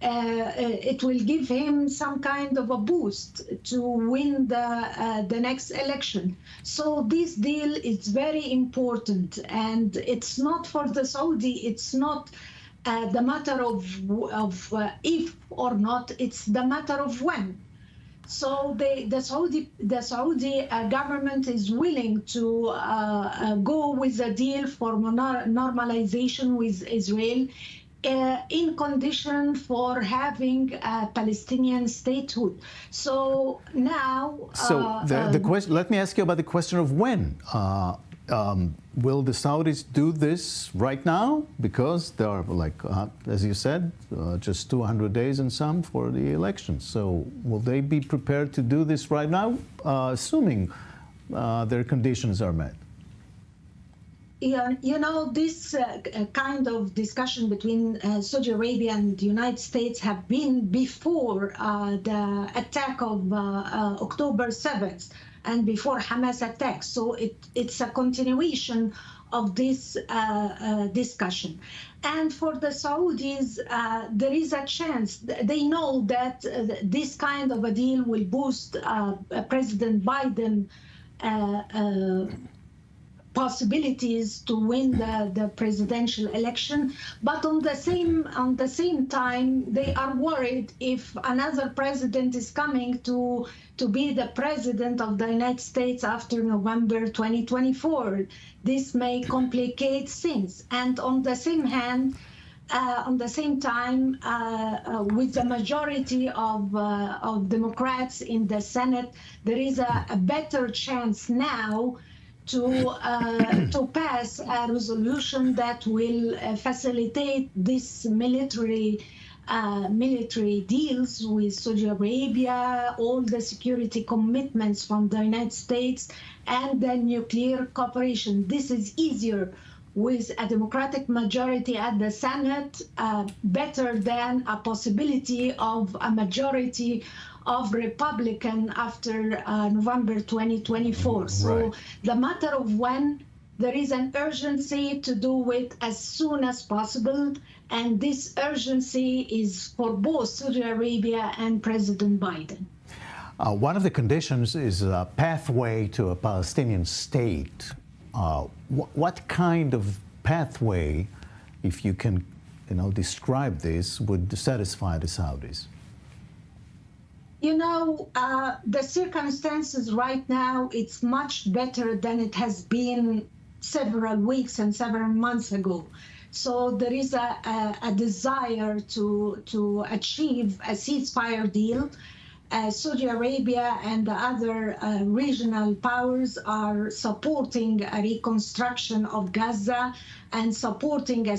It will give him some kind of a boost to win the next election. So this deal is very important, and it's not for the Saudi. It's not the matter of if or not. It's the matter of when. So the Saudi government is willing to go with a deal for normalization with Israel. In condition for having a Palestinian statehood. So now... the question, let me ask you about the question of when. Will the Saudis do this right now? Because there are, like, as you said, just 200 days and some for the elections. So will they be prepared to do this right now, assuming their conditions are met? Yeah, you know, this kind of discussion between Saudi Arabia and the United States have been before the attack of October 7th and before Hamas attack. So it's a continuation of this discussion. And for the Saudis, there is a chance. They know that this kind of a deal will boost President Biden possibilities to win the presidential election, but on the same time, they are worried if another president is coming to be the president of the United States after November 2024. This may complicate things, and on the same hand, on the same time, with the majority of Democrats in the Senate, there is a better chance now to pass a resolution that will facilitate this military deals with Saudi Arabia, all the security commitments from the United States, and the nuclear cooperation. This is easier with a Democratic majority at the Senate, better than a possibility of a majority of Republican after November 2024. So the matter of when, there is an urgency to do it as soon as possible, and this urgency is for both Saudi Arabia and President Biden. One of the conditions is a pathway to a Palestinian state. What kind of pathway, if you can, describe this, would satisfy the Saudis? You know, the circumstances right now, it's much better than it has been several weeks and several months ago. So there is a desire to achieve a ceasefire deal. Saudi Arabia and the other regional powers are supporting a reconstruction of Gaza and supporting a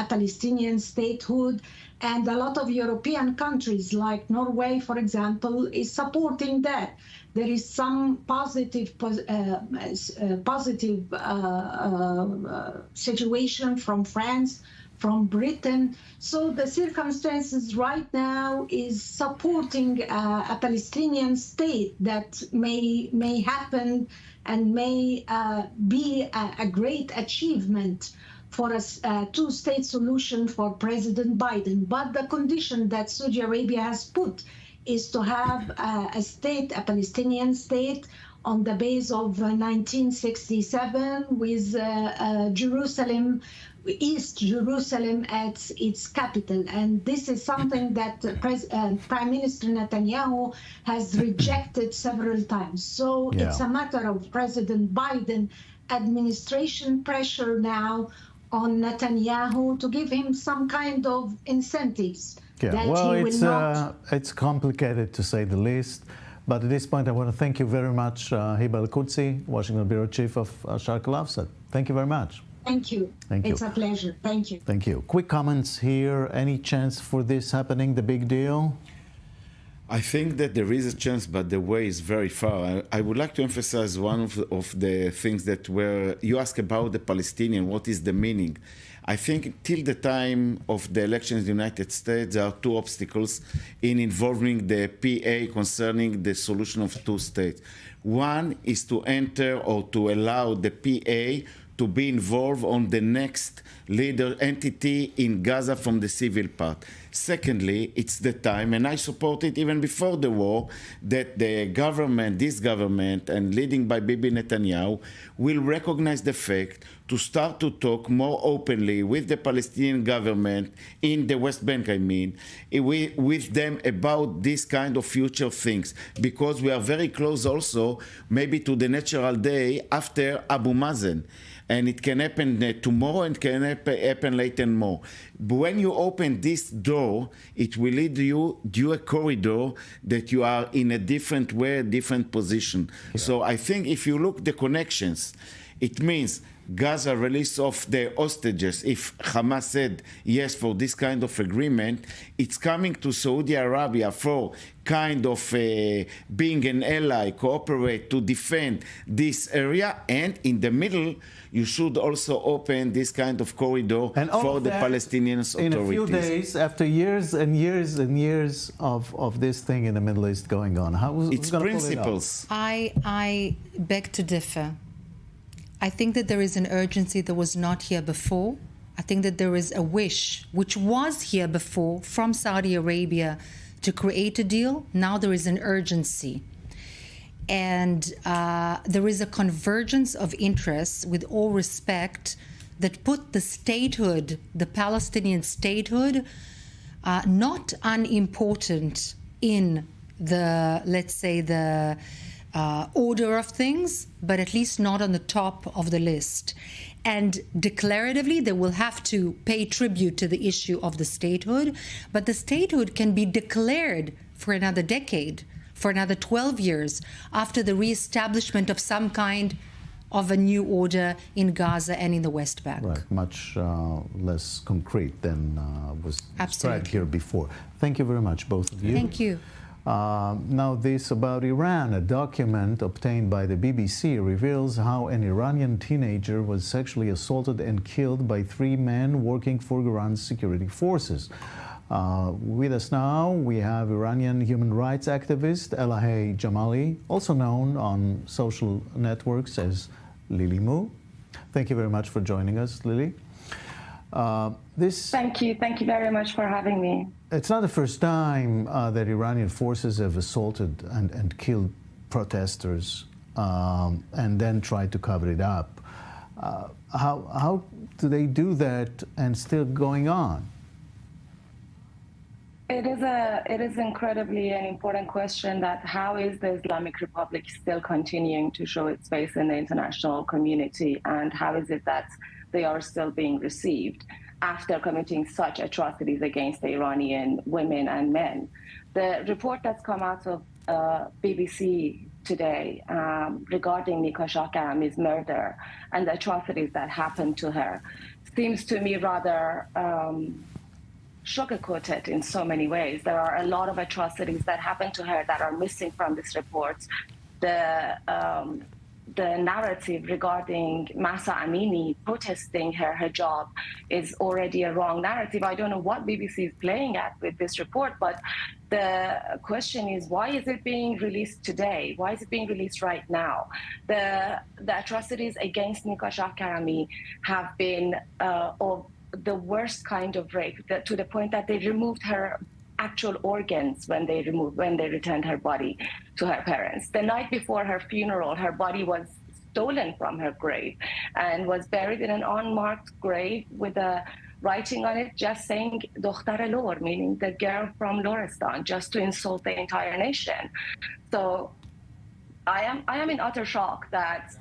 Palestinian statehood. And a lot of European countries, like Norway, for example, is supporting that. There is some positive situation from France, from Britain. So the circumstances right now is supporting a Palestinian state that may happen and may be a great achievement for a two-state solution for President Biden. But the condition that Saudi Arabia has put is to have a Palestinian state on the base of 1967 with Jerusalem, East Jerusalem as its capital. And this is something that Prime Minister Netanyahu has rejected several times. So it's a matter of President Biden administration pressure now on Netanyahu to give him some kind of incentives. Yeah, well, it's complicated to say the least. But at this point, I want to thank you very much, Hiba Al-Qudsi, Washington Bureau Chief of Sharq Al-Awsat. Thank you very much. Thank you. Thank you. It's a pleasure. Thank you. Thank you. Quick comments here. Any chance for this happening, the big deal? I think that there is a chance, but the way is very far. I would like to emphasize one of the things that were you asked about the Palestinian, what is the meaning? I think till the time of the elections in the United States, there are two obstacles in involving the PA concerning the solution of two states. One is to enter or to allow the PA to be involved on the next leader entity in Gaza from the civil part. Secondly, it's the time, and I support it even before the war, that the government, this government, and leading by Bibi Netanyahu, will recognize the fact to start to talk more openly with the Palestinian government in the West Bank, with them about this kind of future things, because we are very close also maybe to the natural day after Abu Mazen. And it can happen tomorrow and can happen later more. But when you open this door, it will lead you to a corridor that you are in a different way, a different position. Yeah. So I think if you look the connections, it means Gaza release of the hostages. If Hamas said yes for this kind of agreement, it's coming to Saudi Arabia for kind of being an ally, cooperate to defend this area, and in the middle, you should also open this kind of corridor for the Palestinian authorities. In a few days, after years and years and years of this thing in the Middle East going on, it's principles. I beg to differ. I think that there is an urgency that was not here before. I think that there is a wish, which was here before, from Saudi Arabia to create a deal. Now there is an urgency. And there is a convergence of interests, with all respect, that put the statehood, the Palestinian statehood, not unimportant in the, let's say, the order of things, but at least not on the top of the list. And declaratively, they will have to pay tribute to the issue of the statehood, but the statehood can be declared for another decade, for another 12 years, after the reestablishment of some kind of a new order in Gaza and in the West Bank. Right, much less concrete than was described here before. Thank you very much, both of you. Thank you. Now this about Iran. A document obtained by the BBC reveals how an Iranian teenager was sexually assaulted and killed by 3 men working for Iran's security forces. With us now, we have Iranian human rights activist Elahe Jamali, also known on social networks as Lily Mu. Thank you very much for joining us, Lily. Thank you very much for having me. It's not the first time that Iranian forces have assaulted and killed protesters and then tried to cover it up. How do they do that and still going on? It is incredibly an important question, that how is the Islamic Republic still continuing to show its face in the international community, and how is it that they are still being received after committing such atrocities against the Iranian women and men? The report that's come out of BBC today regarding Nikah Karami's murder and the atrocities that happened to her seems to me rather sugar-coated in so many ways. There are a lot of atrocities that happened to her that are missing from this report. The narrative regarding Mahsa Amini protesting her hijab is already a wrong narrative. I don't know what BBC is playing at with this report, but the question is, why is it being released today? Why is it being released right now? The atrocities against Nikah Karami have been of the worst kind of rape, to the point that they removed her actual organs when they returned her body to her parents. The night before her funeral, her body was stolen from her grave and was buried in an unmarked grave with a writing on it just saying "Dokhtar Lor," meaning the girl from Lorestan, just to insult the entire nation. So I am in utter shock that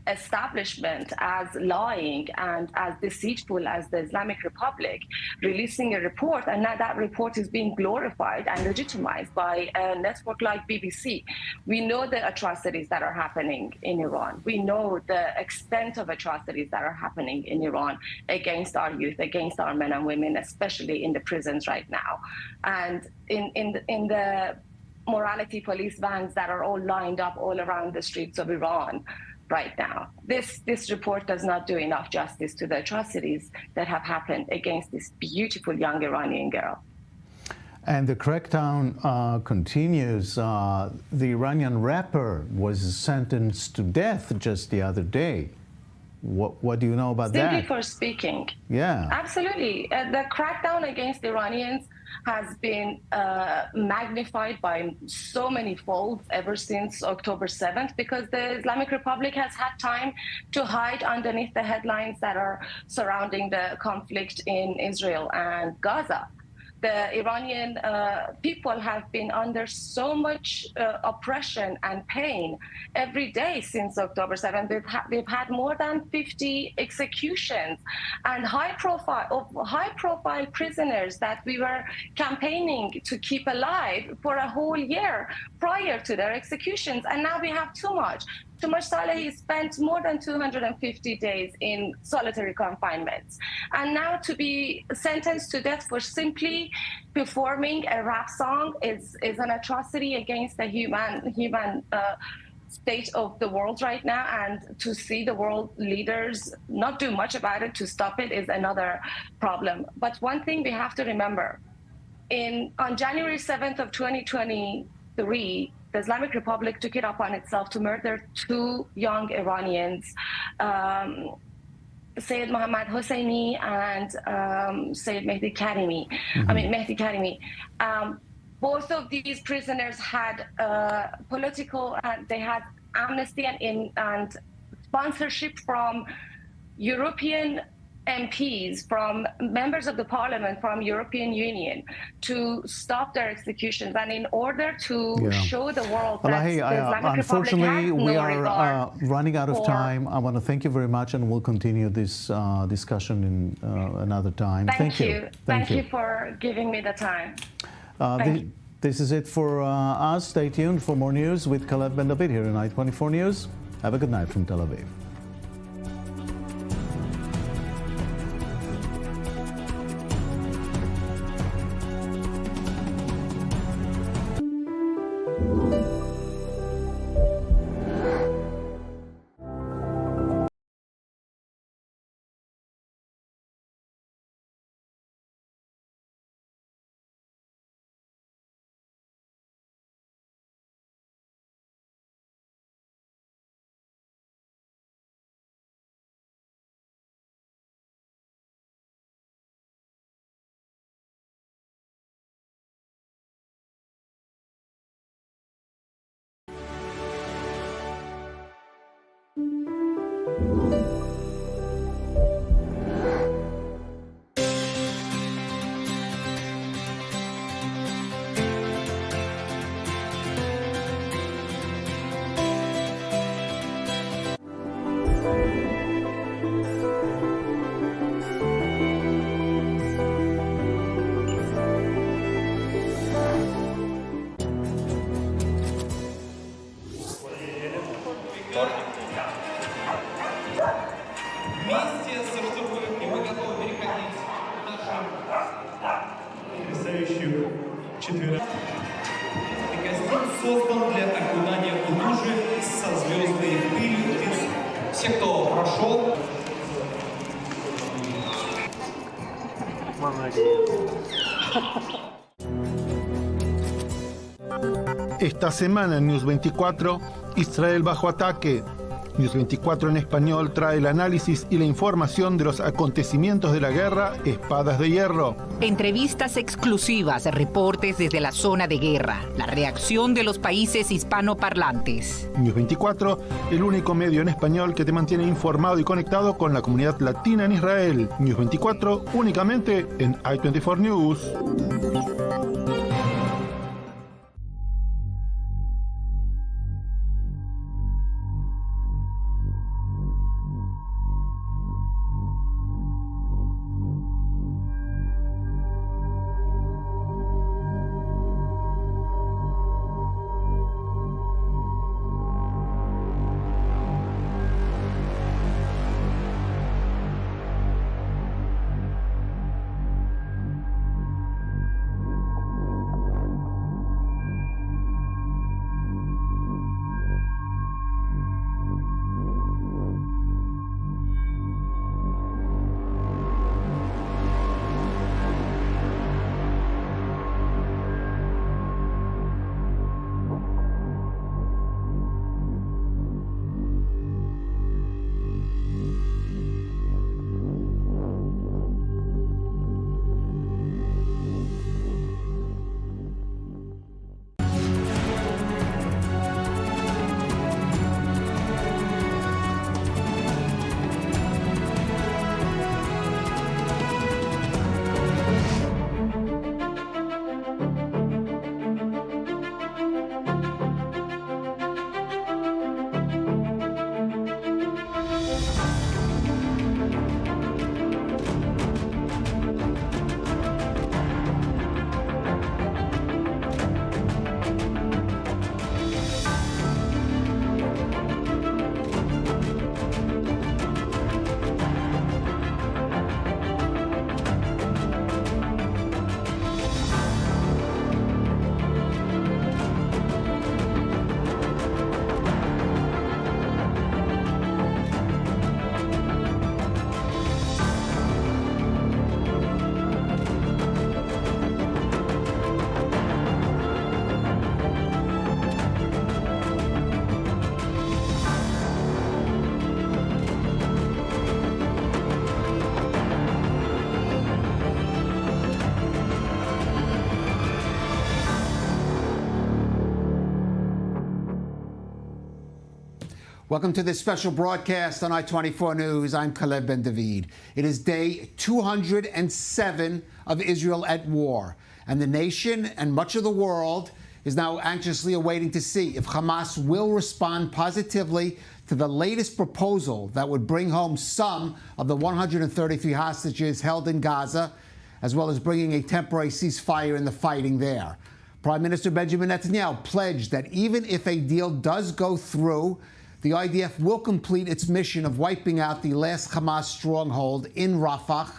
establishment as lying and as deceitful as the Islamic Republic releasing a report, and now that report is being glorified and legitimized by a network like BBC. We know the atrocities that are happening in Iran. We know the extent of atrocities that are happening in Iran against our youth, against our men and women, especially in the prisons right now. And in the morality police vans that are all lined up all around the streets of Iran right now. This report does not do enough justice to the atrocities that have happened against this beautiful young Iranian girl. And the crackdown continues. The Iranian rapper was sentenced to death just the other day. What do you know about that? Simply for speaking. Yeah. Absolutely. The crackdown against Iranians has been magnified by so many folds ever since October 7th, because the Islamic Republic has had time to hide underneath the headlines that are surrounding the conflict in Israel and Gaza. The Iranian people have been under so much oppression and pain every day since October 7th. We've had more than 50 executions and high-profile prisoners that we were campaigning to keep alive for a whole year prior to their executions. And now we have too much. Salehi spent more than 250 days in solitary confinement. And now to be sentenced to death for simply performing a rap song is an atrocity against the human state of the world right now. And to see the world leaders not do much about it to stop it is another problem. But one thing we have to remember, on January 7th of 2023, the Islamic Republic took it upon itself to murder 2 young Iranians, Sayyid Mohammad Hosseini and Sayyid Mehdi Karimi. Mehdi Karimi. Both of these prisoners had they had amnesty and sponsorship from European MPs, from members of the parliament, from European Union to stop their executions. And in order to show the world that the Islamic unfortunately, Republic has we no are regard running out of for... time. I want to thank you very much, and we'll continue this discussion in another time. Thank you. Thank you for giving me the time. This is it for us. Stay tuned for more news with Khaled Ben David here in I-24 News. Have a good night from Tel Aviv. Создан для окунания в лужи со звездной пылью. Все, кто прошел. Esta semana en News 24, Israel bajo ataque. News 24 en español trae el análisis y la información de los acontecimientos de la guerra, espadas de hierro. Entrevistas exclusivas, reportes desde la zona de guerra, la reacción de los países hispanoparlantes. News 24, el único medio en español que te mantiene informado y conectado con la comunidad latina en Israel. News 24, únicamente en I-24 News. Welcome to this special broadcast on I-24 News. I'm Kalev Ben-David. It is day 207 of Israel at war, and the nation and much of the world is now anxiously awaiting to see if Hamas will respond positively to the latest proposal that would bring home some of the 133 hostages held in Gaza, as well as bringing a temporary ceasefire in the fighting there. Prime Minister Benjamin Netanyahu pledged that even if a deal does go through, the IDF will complete its mission of wiping out the last Hamas stronghold in Rafah.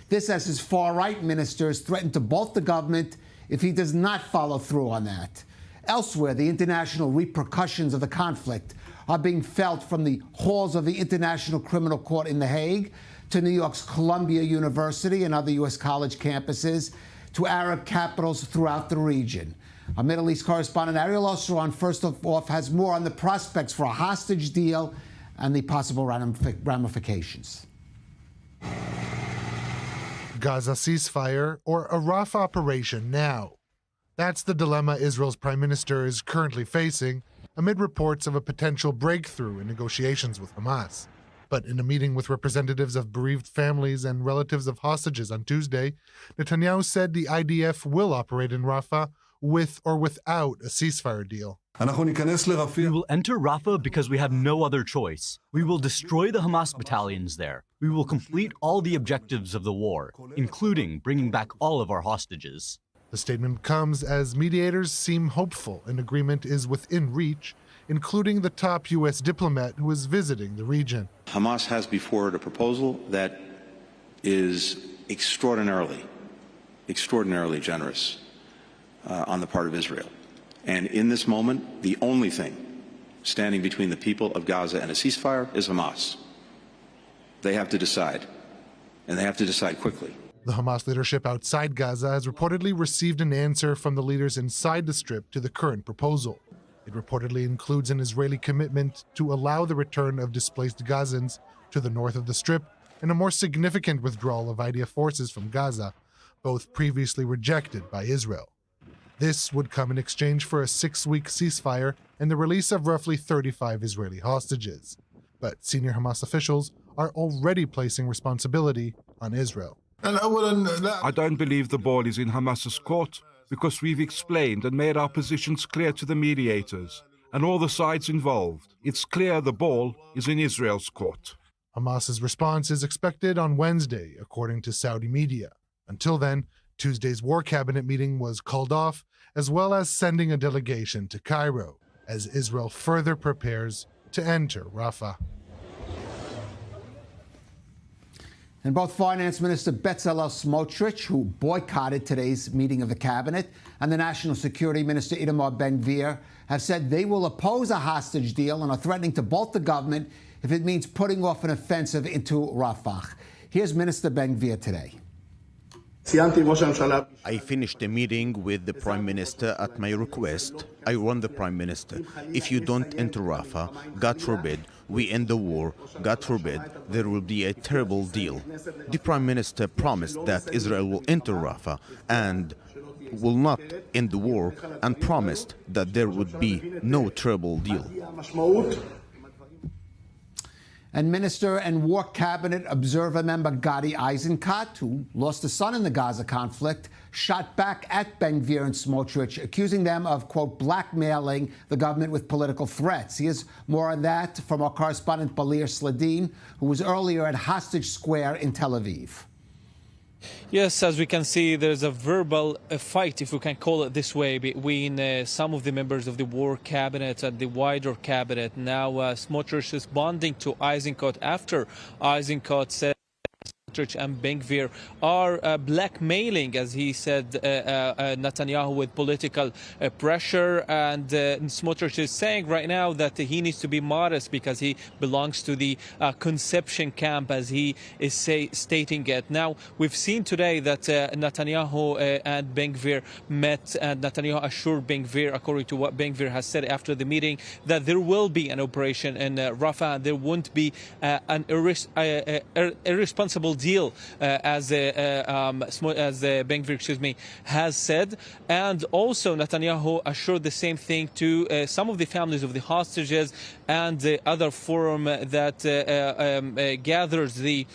This as his far-right ministers threaten to bolt the government if he does not follow through on that. Elsewhere, the international repercussions of the conflict are being felt from the halls of the International Criminal Court in The Hague to New York's Columbia University and other U.S. college campuses to Arab capitals throughout the region. Our Middle East correspondent Ariel Osron, first off, has more on the prospects for a hostage deal and the possible ramifications. Gaza ceasefire or a Rafah operation now? That's the dilemma Israel's prime minister is currently facing amid reports of a potential breakthrough in negotiations with Hamas. But in a meeting with representatives of bereaved families and relatives of hostages on Tuesday, Netanyahu said the IDF will operate in Rafah with or without a ceasefire deal. We will enter Rafah because we have no other choice. We will destroy the Hamas battalions there. We will complete all the objectives of the war, including bringing back all of our hostages. The statement comes as mediators seem hopeful an agreement is within reach, including the top U.S. diplomat who is visiting the region. Hamas has before it a proposal that is extraordinarily generous on the part of Israel. And in this moment, the only thing standing between the people of Gaza and a ceasefire is Hamas. They have to decide, and they have to decide quickly. The Hamas leadership outside Gaza has reportedly received an answer from the leaders inside the Strip to the current proposal. It reportedly includes an Israeli commitment to allow the return of displaced Gazans to the north of the Strip and a more significant withdrawal of IDF forces from Gaza, both previously rejected by Israel. This would come in exchange for a 6-week ceasefire and the release of roughly 35 Israeli hostages. But senior Hamas officials are already placing responsibility on Israel. I don't believe the ball is in Hamas's court because we've explained and made our positions clear to the mediators and all the sides involved. It's clear the ball is in Israel's court. Hamas's response is expected on Wednesday, according to Saudi media. Until then, Tuesday's war cabinet meeting was called off, as well as sending a delegation to Cairo, as Israel further prepares to enter Rafah. And both Finance Minister Bezalel Smotrich, who boycotted today's meeting of the cabinet, and the National Security Minister Itamar Ben-Gvir have said they will oppose a hostage deal and are threatening to bolt the government if it means putting off an offensive into Rafah. Here's Minister Ben-Gvir today. I finished the meeting with the Prime Minister at my request. I warned the Prime Minister, if you don't enter Rafah, God forbid, we end the war, God forbid, there will be a terrible deal. The Prime Minister promised that Israel will enter Rafah and will not end the war, and promised that there would be no terrible deal. And Minister and War Cabinet Observer member Gadi Eisenkot, who lost a son in the Gaza conflict, shot back at Ben-Gvir and Smotrich, accusing them of, quote, blackmailing the government with political threats. Here's more on that from our correspondent Balir Sladin, who was earlier at Hostage Square in Tel Aviv. Yes, as we can see, there's a verbal fight, if we can call it this way, between some of the members of the war cabinet and the wider cabinet. Now, Smotrich is responding to Eisenkot after Eisenkot said Smotrich and Ben-Gvir are blackmailing, as he said, Netanyahu with political pressure. And Smotrich is saying right now that he needs to be modest because he belongs to the conception camp, as he is stating it. Now, we've seen today that Netanyahu and Ben-Gvir met, and Netanyahu assured Ben-Gvir, according to what Ben-Gvir has said after the meeting, that there will be an operation in Rafah and there won't be an irresponsible deal, as Ben-Gvir, has said. And also Netanyahu assured the same thing to some of the families of the hostages and the other forum that gathers the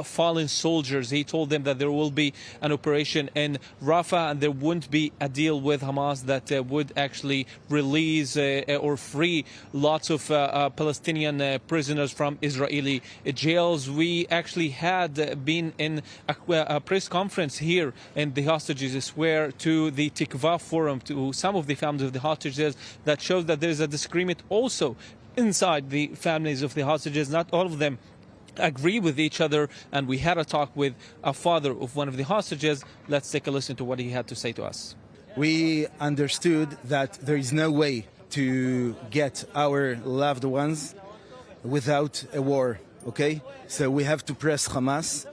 fallen soldiers. He told them that there will be an operation in Rafah and there wouldn't be a deal with Hamas that would actually release or free lots of Palestinian prisoners from Israeli jails. We actually had been in a press conference here in the hostages square to the Tikva forum, to some of the families of the hostages, that shows that there is a disagreement also inside the families of the hostages. Not all of them agree with each other, and we had a talk with a father of one of the hostages. Let's take a listen to what he had to say to us. We understood that there is no way to get our loved ones without a war, okay? So we have to press Hamas,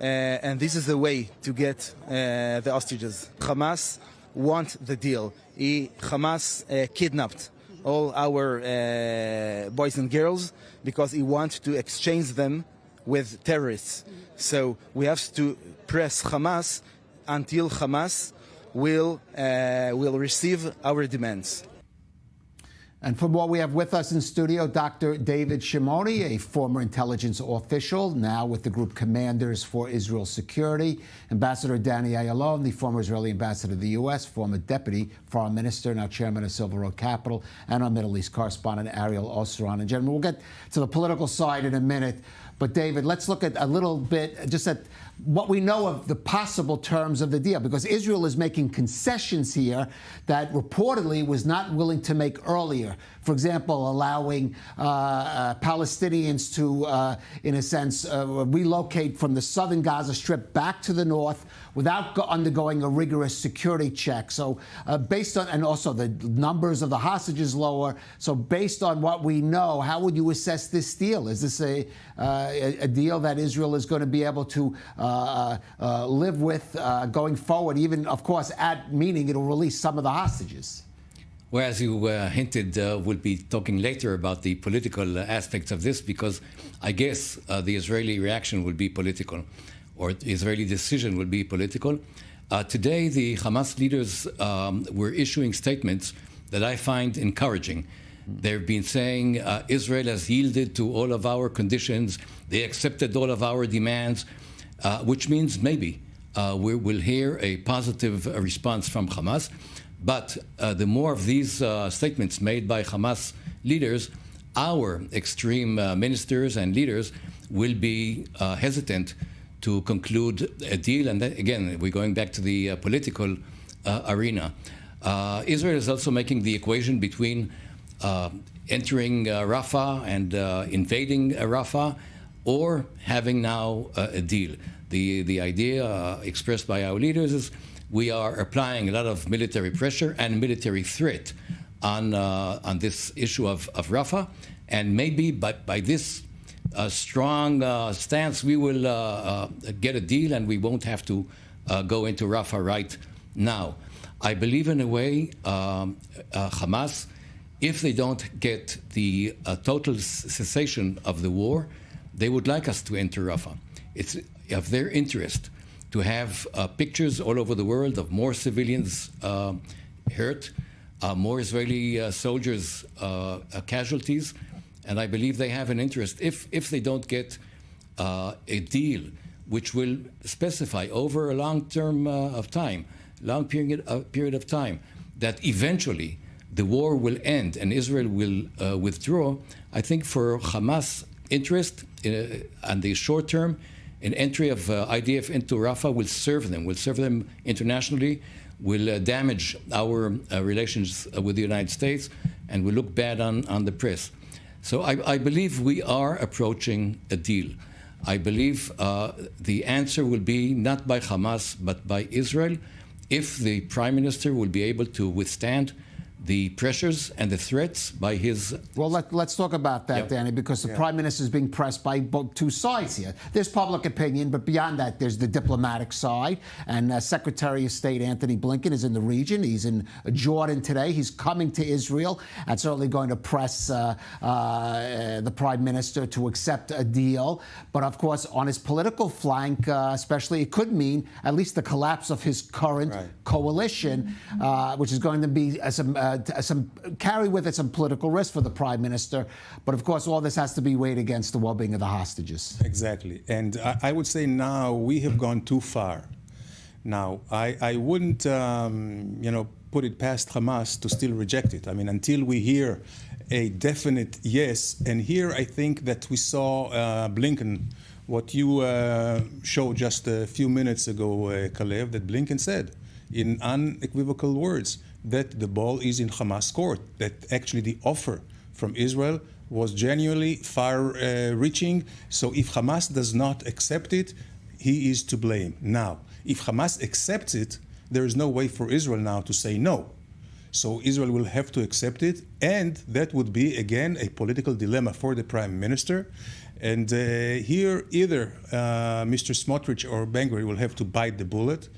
and this is the way to get the hostages. Hamas want the deal. Hamas kidnapped all our boys and girls because he wants to exchange them with terrorists. So we have to press Hamas until Hamas will receive our demands. And for more, we have with us in studio Dr. David Shimoni, a former intelligence official, now with the Group Commanders for Israel Security, Ambassador Danny Ayalon, the former Israeli ambassador to the U.S., former deputy foreign minister, now chairman of Silver Road Capital, and our Middle East correspondent, Ariel Osran. And gentlemen, we'll get to the political side in a minute. But David, let's look at a little bit just at what we know of the possible terms of the deal, because Israel is making concessions here that reportedly was not willing to make earlier. For example, allowing Palestinians to, in a sense, relocate from the southern Gaza Strip back to the north without undergoing a rigorous security check. So based on, and also the numbers of the hostages lower. So based on what we know, how would you assess this deal? Is this a deal that Israel is going to be able to live with going forward, even, of course, meaning it'll release some of the hostages? Well, as you hinted, we'll be talking later about the political aspects of this, because I guess the Israeli reaction will be political, or the Israeli decision will be political. Today, the Hamas leaders were issuing statements that I find encouraging. They've been saying Israel has yielded to all of our conditions, they accepted all of our demands, which means maybe we will hear a positive response from Hamas. But the more of these statements made by Hamas leaders, our extreme ministers and leaders will be hesitant to conclude a deal. And then, again, we're going back to the political arena. Israel is also making the equation between entering Rafah and invading Rafah, or having now a deal. The idea expressed by our leaders is we are applying a lot of military pressure and military threat on this issue of Rafah, and maybe by this strong stance we will get a deal and we won't have to go into Rafah right now. I believe in a way Hamas, if they don't get the total cessation of the war, they would like us to enter Rafah. It's of their interest to have pictures all over the world of more civilians hurt, more Israeli soldiers casualties, and I believe they have an interest, if they don't get a deal which will specify over a long term of time, long period of time, that eventually the war will end and Israel will withdraw. I think for Hamas interest on the short term, an entry of IDF into Rafah will serve them internationally, will damage our relations with the United States, and will look bad on the press. So I believe we are approaching a deal. I believe the answer will be not by Hamas, but by Israel, if the Prime Minister will be able to withstand the pressures and the threats by his... Well, let's talk about that, Yep. Danny, because the Prime Minister is being pressed by both two sides here. There's public opinion, but beyond that, there's the diplomatic side. And Secretary of State Anthony Blinken is in the region. He's in Jordan today. He's coming to Israel and certainly going to press the Prime Minister to accept a deal. But of course, on his political flank, especially, it could mean at least the collapse of his current coalition, which is going to be carry with it some political risk for the Prime Minister. But of course, all this has to be weighed against the well-being of the hostages. Exactly. And I would say now we have gone too far. Now, I wouldn't, put it past Hamas to still reject it. I mean, until we hear a definite yes. And here I think that we saw Blinken, what you showed just a few minutes ago, Caleb, that Blinken said in unequivocal words that the ball is in Hamas' court, that actually the offer from Israel was genuinely far-reaching. So if Hamas does not accept it, he is to blame. Now, if Hamas accepts it, there is no way for Israel now to say no. So Israel will have to accept it, and that would be, again, a political dilemma for the Prime Minister. And here, either Mr. Smotrich or Ben-Gvir will have to bite the bullet,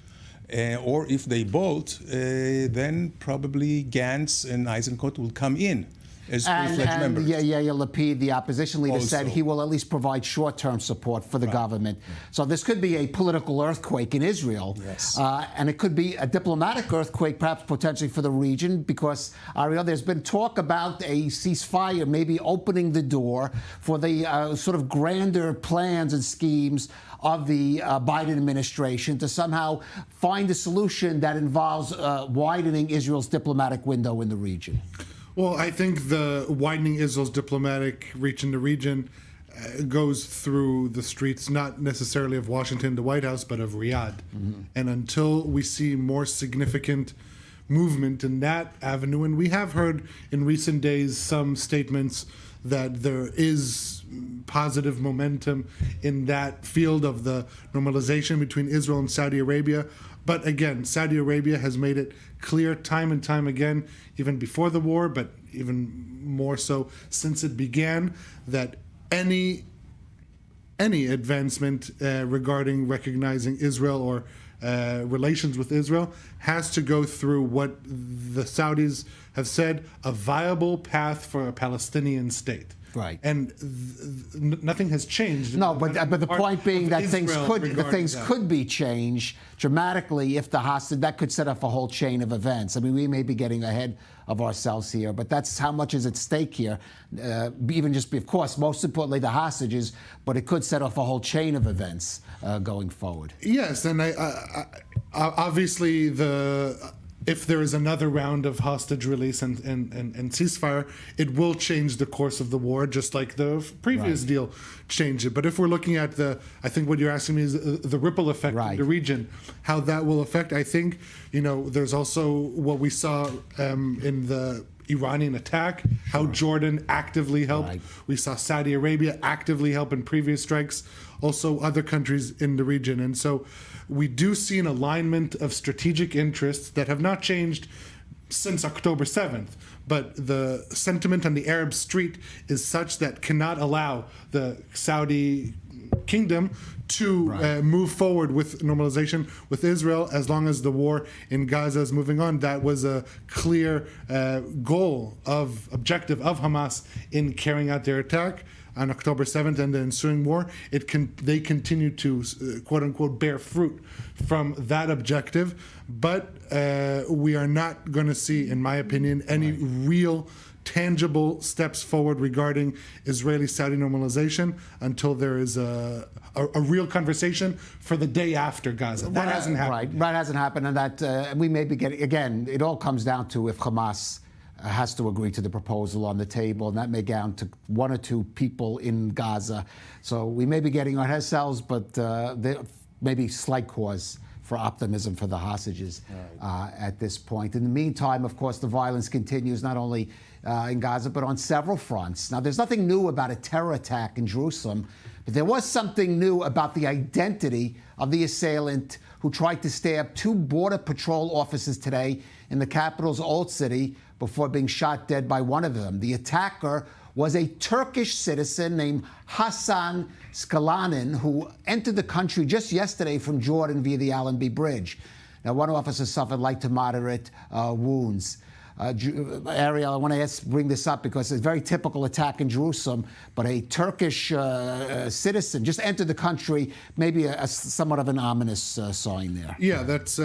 or if they bolt, then probably Gantz and Eisenkot will come in as full-fledged members. Yair Lapid, the opposition leader, said he will at least provide short-term support for the government. So this could be a political earthquake in Israel. Yes. And it could be a diplomatic earthquake, perhaps potentially for the region, because, Ariel, there's been talk about a ceasefire maybe opening the door for the sort of grander plans and schemes of the Biden administration to somehow find a solution that involves widening Israel's diplomatic window in the region. Well, I think the widening Israel's diplomatic reach in the region goes through the streets, not necessarily of Washington, the White House, but of Riyadh. Mm-hmm. And until we see more significant movement in that avenue, and we have heard in recent days some statements that there is positive momentum in that field of the normalization between Israel and Saudi Arabia. But again, Saudi Arabia has made it clear time and time again, even before the war, but even more so since it began, that any advancement regarding recognizing Israel or relations with Israel has to go through what the Saudis have said, a viable path for a Palestinian state. Right. And nothing has changed. No, but the point being that things could be changed dramatically if the hostage, that could set off a whole chain of events. I mean, we may be getting ahead of ourselves here, but that's how much is at stake here. Even just, of course, most importantly, the hostages, but it could set off a whole chain of events going forward. Yes, and I obviously if there is another round of hostage release and ceasefire, it will change the course of the war, just like the previous deal changed it. But if we're looking at I think what you're asking me is the ripple effect in the region, how that will affect. I think, there's also what we saw in the Iranian attack, how Jordan actively helped. Right. We saw Saudi Arabia actively help in previous strikes, also other countries in the region. And so we do see an alignment of strategic interests that have not changed since October 7th. But the sentiment on the Arab street is such that cannot allow the Saudi kingdom to move forward with normalization with Israel as long as the war in Gaza is moving on. That was a clear objective of Hamas in carrying out their attack on October 7th and the ensuing war. They continue to, quote unquote, bear fruit from that objective. But we are not going to see, in my opinion, any real tangible steps forward regarding Israeli-Saudi normalization until there is a real conversation for the day after Gaza. That hasn't happened. Right, hasn't happened, and that we may be getting, again, it all comes down to if Hamas has to agree to the proposal on the table, and that may go down to one or two people in Gaza. So we may be getting on ourselves, but there may be slight cause for optimism for the hostages at this point. In the meantime, of course, the violence continues not only in Gaza, but on several fronts. Now, there's nothing new about a terror attack in Jerusalem, but there was something new about the identity of the assailant who tried to stab two Border Patrol officers today in the capital's Old City before being shot dead by one of them. The attacker was a Turkish citizen named Hasan Skalanin, who entered the country just yesterday from Jordan via the Allenby Bridge. Now, one officer suffered light to moderate wounds. Ariel, I want to bring this up because it's a very typical attack in Jerusalem, but a Turkish citizen just entered the country, maybe a somewhat of an ominous sign there. Yeah, that's...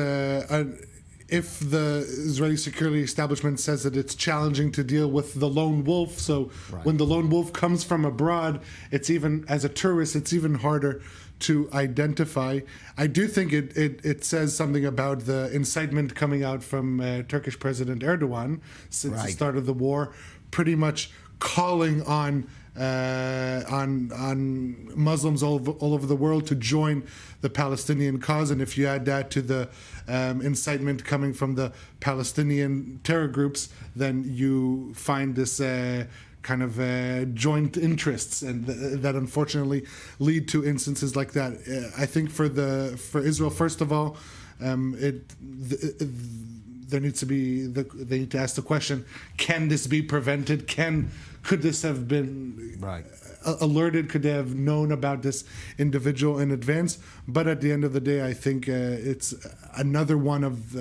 if the Israeli security establishment says that it's challenging to deal with the lone wolf, so when the lone wolf comes from abroad, it's even, as a tourist, it's even harder to identify. I do think it says something about the incitement coming out from Turkish President Erdogan since the start of the war, pretty much calling on Muslims all over the world to join the Palestinian cause. And if you add that to the incitement coming from the Palestinian terror groups, then you find this kind of joint interests, and that unfortunately lead to instances like that. I think for Israel, first of all, there needs to be they need to ask the question: can this be prevented? Could this have been alerted? Could they have known about this individual in advance? But at the end of the day, I think it's another one of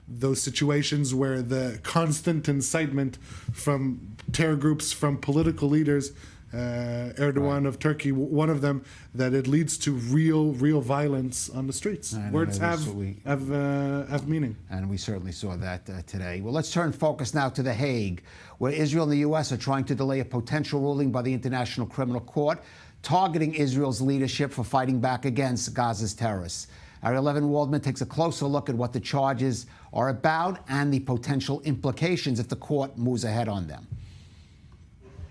those situations where the constant incitement from terror groups, from political leaders, Erdogan of Turkey, one of them, that it leads to real violence on the streets. Words have meaning. And we certainly saw that today. Well, let's turn focus now to The Hague, where Israel and the U.S. are trying to delay a potential ruling by the International Criminal Court targeting Israel's leadership for fighting back against Gaza's terrorists. Ariel Levin-Waldman takes a closer look at what the charges are about and the potential implications if the court moves ahead on them.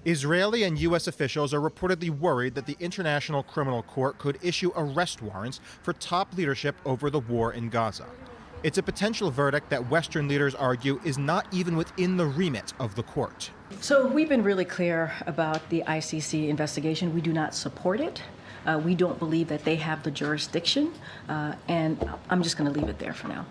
Israeli and U.S. officials are reportedly worried that the International Criminal Court could issue arrest warrants for top leadership over the war in Gaza. It's a potential verdict that Western leaders argue is not even within the remit of the court. So we've been really clear about the ICC investigation. We do not support it. We don't believe that they have the jurisdiction, and I'm just going to leave it there for now.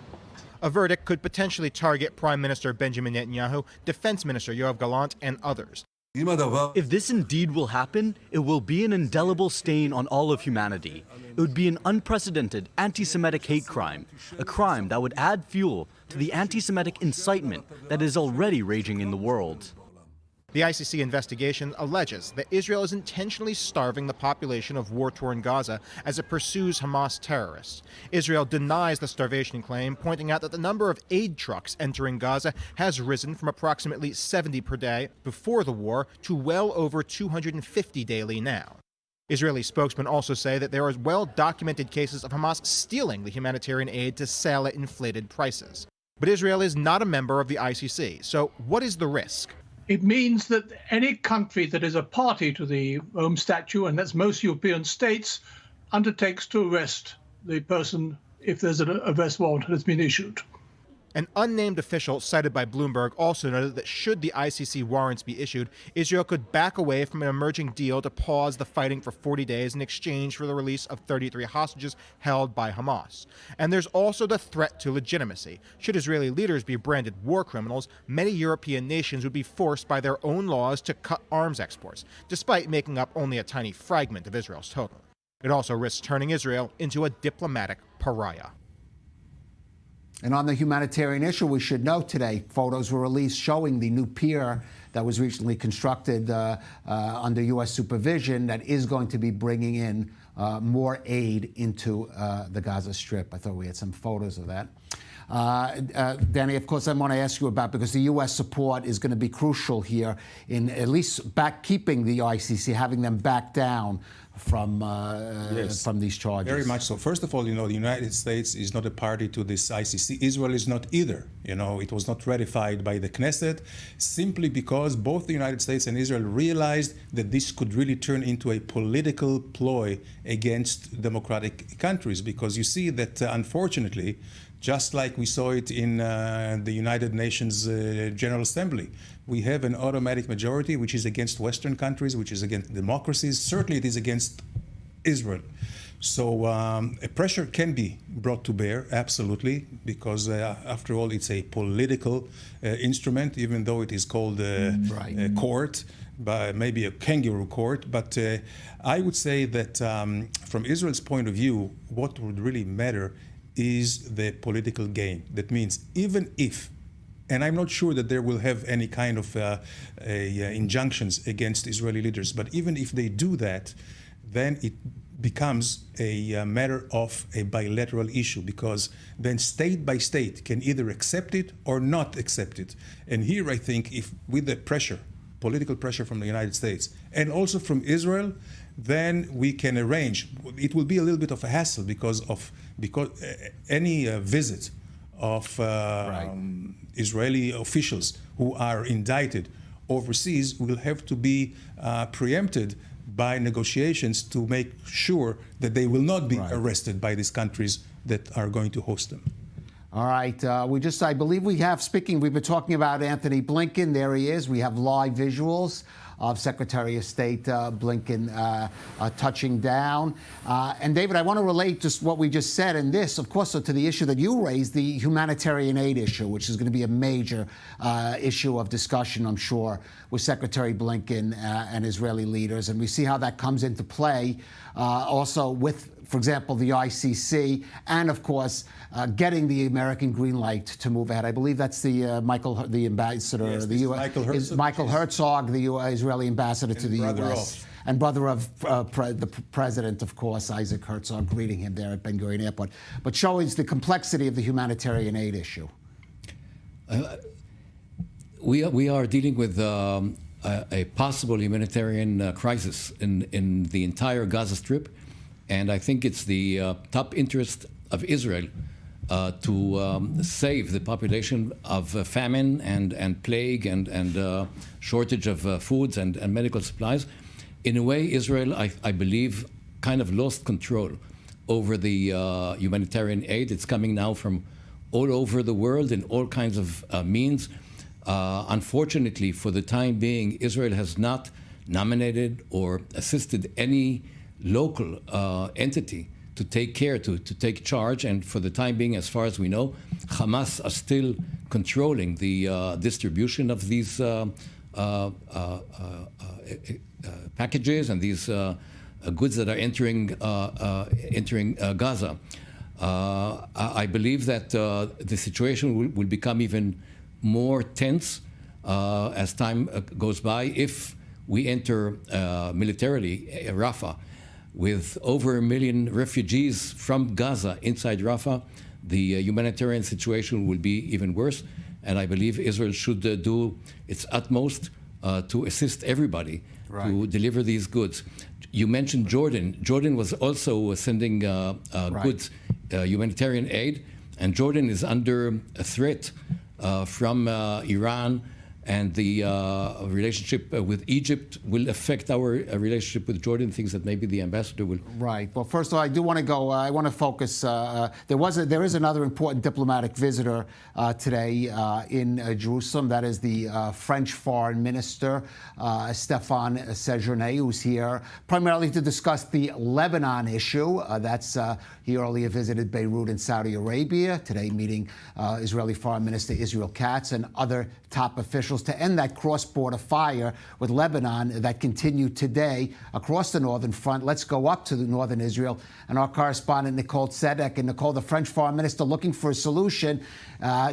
A verdict could potentially target Prime Minister Benjamin Netanyahu, Defense Minister Yoav Gallant, and others. If this indeed will happen, it will be an indelible stain on all of humanity. It would be an unprecedented anti-Semitic hate crime, a crime that would add fuel to the anti-Semitic incitement that is already raging in the world. The ICC investigation alleges that Israel is intentionally starving the population of war-torn Gaza as it pursues Hamas terrorists. Israel denies the starvation claim, pointing out that the number of aid trucks entering Gaza has risen from approximately 70 per day before the war to well over 250 daily now. Israeli spokesmen also say that there are well-documented cases of Hamas stealing the humanitarian aid to sell at inflated prices. But Israel is not a member of the ICC, so what is the risk? It means that any country that is a party to the Rome Statute, and that's most European states, undertakes to arrest the person if there's an arrest warrant that has been issued. An unnamed official cited by Bloomberg also noted that should the ICC warrants be issued, Israel could back away from an emerging deal to pause the fighting for 40 days in exchange for the release of 33 hostages held by Hamas. And there's also the threat to legitimacy. Should Israeli leaders be branded war criminals, many European nations would be forced by their own laws to cut arms exports, despite making up only a tiny fragment of Israel's total. It also risks turning Israel into a diplomatic pariah. And on the humanitarian issue, we should note today, photos were released showing the new pier that was recently constructed under U.S. supervision that is going to be bringing in more aid into the Gaza Strip. I thought we had some photos of that. Danny, of course, I want to ask you about, because the U.S. support is going to be crucial here in at least keeping the ICC, having them back down from these charges. Very much so. First of all, the United States is not a party to this ICC. Israel is not either. It was not ratified by the Knesset simply because both the United States and Israel realized that this could really turn into a political ploy against democratic countries, because you see that, unfortunately, just like we saw it in the United Nations General Assembly, we have an automatic majority which is against Western countries, which is against democracies. Certainly it is against Israel. So a pressure can be brought to bear, absolutely, because after all, it's a political instrument, even though it is called a court, by maybe a kangaroo court. But I would say that from Israel's point of view, what would really matter is the political gain. That means even if, and I'm not sure that there will have any kind of injunctions against Israeli leaders, but even if they do that, then it becomes a matter of a bilateral issue, because then state by state can either accept it or not accept it. And here I think if with the pressure, political pressure from the United States and also from Israel, then we can arrange. It will be a little bit of a hassle because any visit of Israeli officials who are indicted overseas will have to be preempted by negotiations to make sure that they will not be arrested by these countries that are going to host them. All right. I believe we've been talking about Anthony Blinken. There he is. We have live visuals of Secretary of State Blinken touching down. And David, I want to relate just what we just said and this, of course, to the issue that you raised, the humanitarian aid issue, which is going to be a major issue of discussion, I'm sure, with Secretary Blinken and Israeli leaders. And we see how that comes into play also with, for example, the ICC, and of course, getting the American green light to move ahead. I believe that's the ambassador, yes, the U.S. Michael Herzog, the Israeli ambassador to the U.S. and brother of the president, of course, Isaac Herzog, greeting him there at Ben Gurion Airport, but showing the complexity of the humanitarian aid issue. We are dealing with a possible humanitarian crisis in the entire Gaza Strip. And I think it's the top interest of Israel to save the population of famine and plague and shortage of foods and medical supplies. In a way, Israel, I believe, kind of lost control over the humanitarian aid. It's coming now from all over the world in all kinds of means. Unfortunately, for the time being, Israel has not nominated or assisted any local entity to take care, to take charge. And for the time being, as far as we know, Hamas are still controlling the distribution of these packages and these goods that are entering Gaza. I believe that the situation will become even more tense as time goes by if we enter militarily Rafah. With over 1 million refugees from Gaza inside Rafah, the humanitarian situation will be even worse. And I believe Israel should do its utmost to assist everybody to deliver these goods. You mentioned Jordan. Jordan was also sending goods, humanitarian aid, and Jordan is under a threat from Iran. And the relationship with Egypt will affect our relationship with Jordan, things that maybe the ambassador will. Right. Well, first of all, I do want to go, I want to focus. There is another important diplomatic visitor today in Jerusalem. That is the French Foreign Minister, Stéphane Séjourné, who's here primarily to discuss the Lebanon issue. He earlier visited Beirut in Saudi Arabia, today meeting Israeli Foreign Minister Israel Katz and other top officials to end that cross-border fire with Lebanon that continued today across the northern front. Let's go up to the northern Israel. And our correspondent, Nicole Tzedek. And Nicole, the French Foreign Minister, looking for a solution.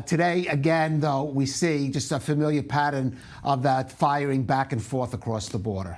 Today, again, though, we see just a familiar pattern of that firing back and forth across the border.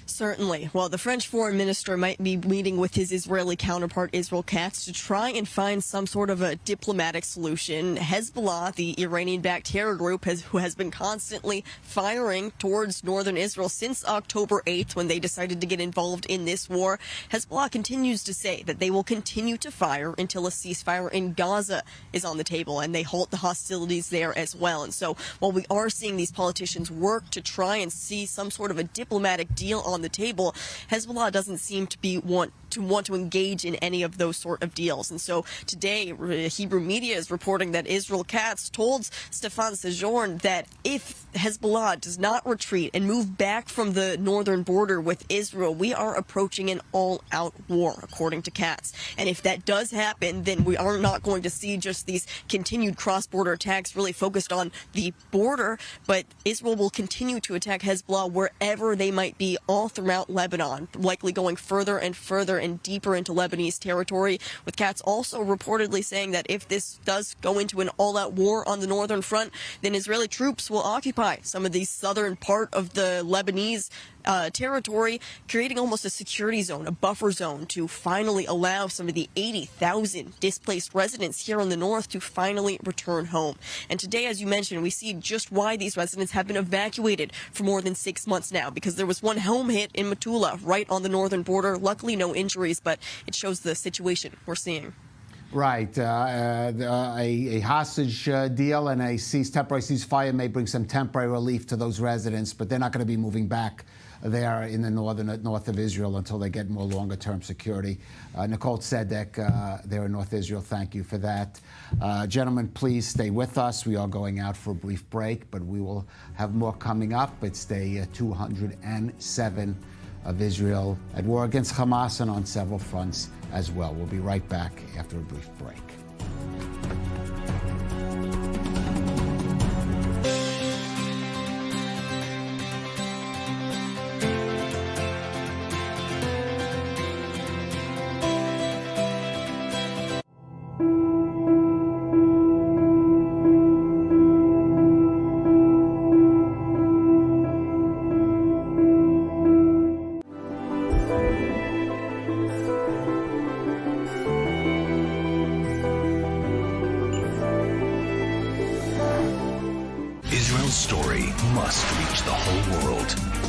Certainly. Well, the French foreign minister might be meeting with his Israeli counterpart, Israel Katz, to try and find some sort of a diplomatic solution. Hezbollah, the Iranian-backed terror group, who has been constantly firing towards northern Israel since October 8th, when they decided to get involved in this war. Hezbollah continues to say that they will continue to fire until a ceasefire in Gaza is on the table, and they halt the hostilities there as well. And so while we are seeing these politicians work to try and see some sort of a diplomatic deal on on the table, Hezbollah doesn't seem to want to engage in any of those sort of deals. And so today, Hebrew media is reporting that Israel Katz told Stefan Sejourn that if Hezbollah does not retreat and move back from the northern border with Israel, we are approaching an all-out war, according to Katz. And if that does happen, then we are not going to see just these continued cross-border attacks really focused on the border, but Israel will continue to attack Hezbollah wherever they might be all throughout Lebanon, likely going further and further and deeper into Lebanese territory, with Katz also reportedly saying that if this does go into an all-out war on the northern front, then Israeli troops will occupy some of the southern part of the Lebanese territory, creating almost a security zone, a buffer zone, to finally allow some of the 80,000 displaced residents here in the north to finally return home. And today, as you mentioned, we see just why these residents have been evacuated for more than 6 months now, because there was one home hit in Metula, right on the northern border. Luckily, no injuries, but it shows the situation we're seeing. Right. A hostage deal and a temporary ceasefire may bring some temporary relief to those residents, but they're not going to be moving back there in the north of Israel until they get more longer-term security. Nicole Tzedek there in North Israel, thank you for that. Gentlemen, please stay with us. We are going out for a brief break, but we will have more coming up. It's day 207 of Israel at war against Hamas and on several fronts as well. We'll be right back after a brief break.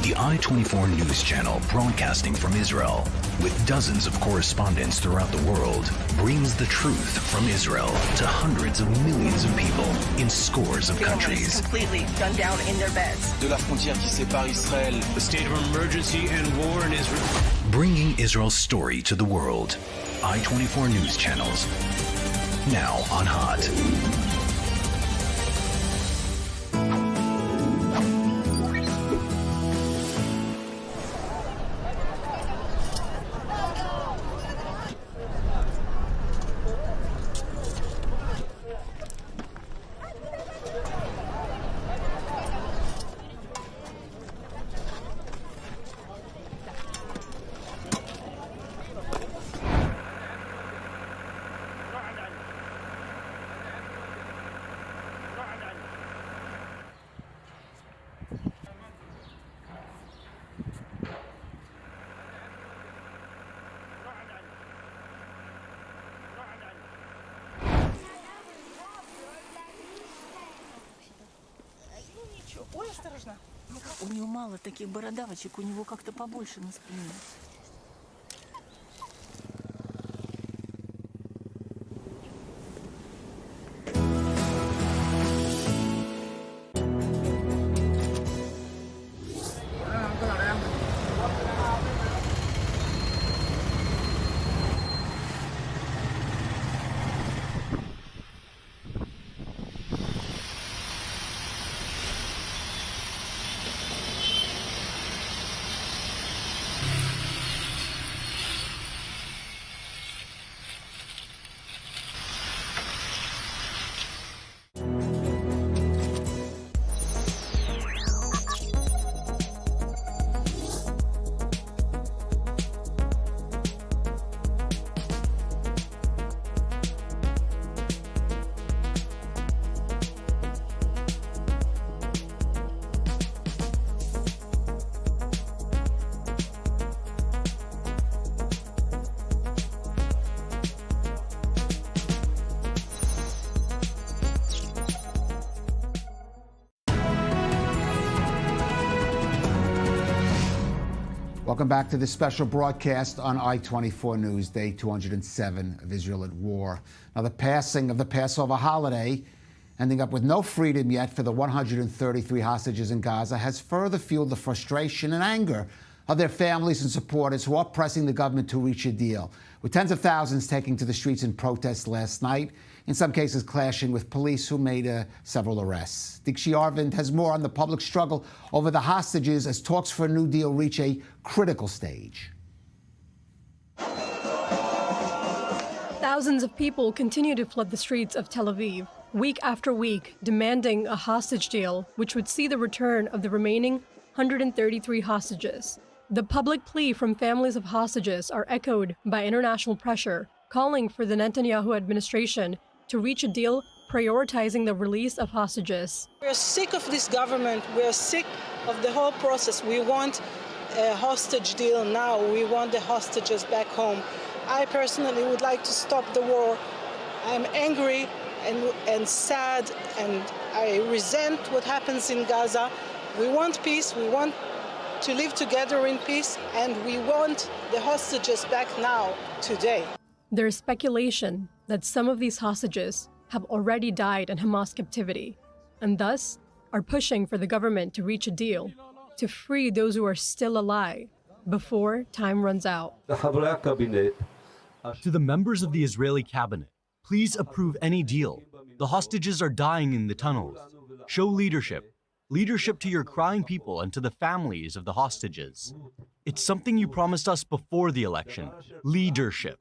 The I-24 News Channel, broadcasting from Israel, with dozens of correspondents throughout the world, brings the truth from Israel to hundreds of millions of people in scores of countries. Completely gunned down in their beds. De la frontière qui sépare Israël, the state of emergency and war in Israel. Bringing Israel's story to the world. I-24 News Channels, now on Hot. Ой, осторожно. У него мало таких бородавочек, у него как-то побольше на спине. Welcome back to this special broadcast on I-24 News, day 207 of Israel at war. Now, the passing of the Passover holiday, ending up with no freedom yet for the 133 hostages in Gaza, has further fueled the frustration and anger of their families and supporters who are pressing the government to reach a deal, with tens of thousands taking to the streets in protest last night, in some cases clashing with police who made several arrests. Dikshi Arvind has more on the public struggle over the hostages as talks for a new deal reach a critical stage. Thousands of people continue to flood the streets of Tel Aviv, week after week, demanding a hostage deal, which would see the return of the remaining 133 hostages. The public plea from families of hostages are echoed by international pressure, calling for the Netanyahu administration to reach a deal prioritizing the release of hostages. We're sick of this government. We're sick of the whole process. We want a hostage deal now. We want the hostages back home. I personally would like to stop the war. I'm angry and sad, and I resent what happens in Gaza. We want peace. We want to live together in peace, and we want the hostages back now, today. There is speculation that some of these hostages have already died in Hamas captivity, and thus are pushing for the government to reach a deal to free those who are still alive before time runs out. To the members of the Israeli cabinet, please approve any deal. The hostages are dying in the tunnels. Show leadership. Leadership to your crying people and to the families of the hostages. It's something you promised us before the election. Leadership.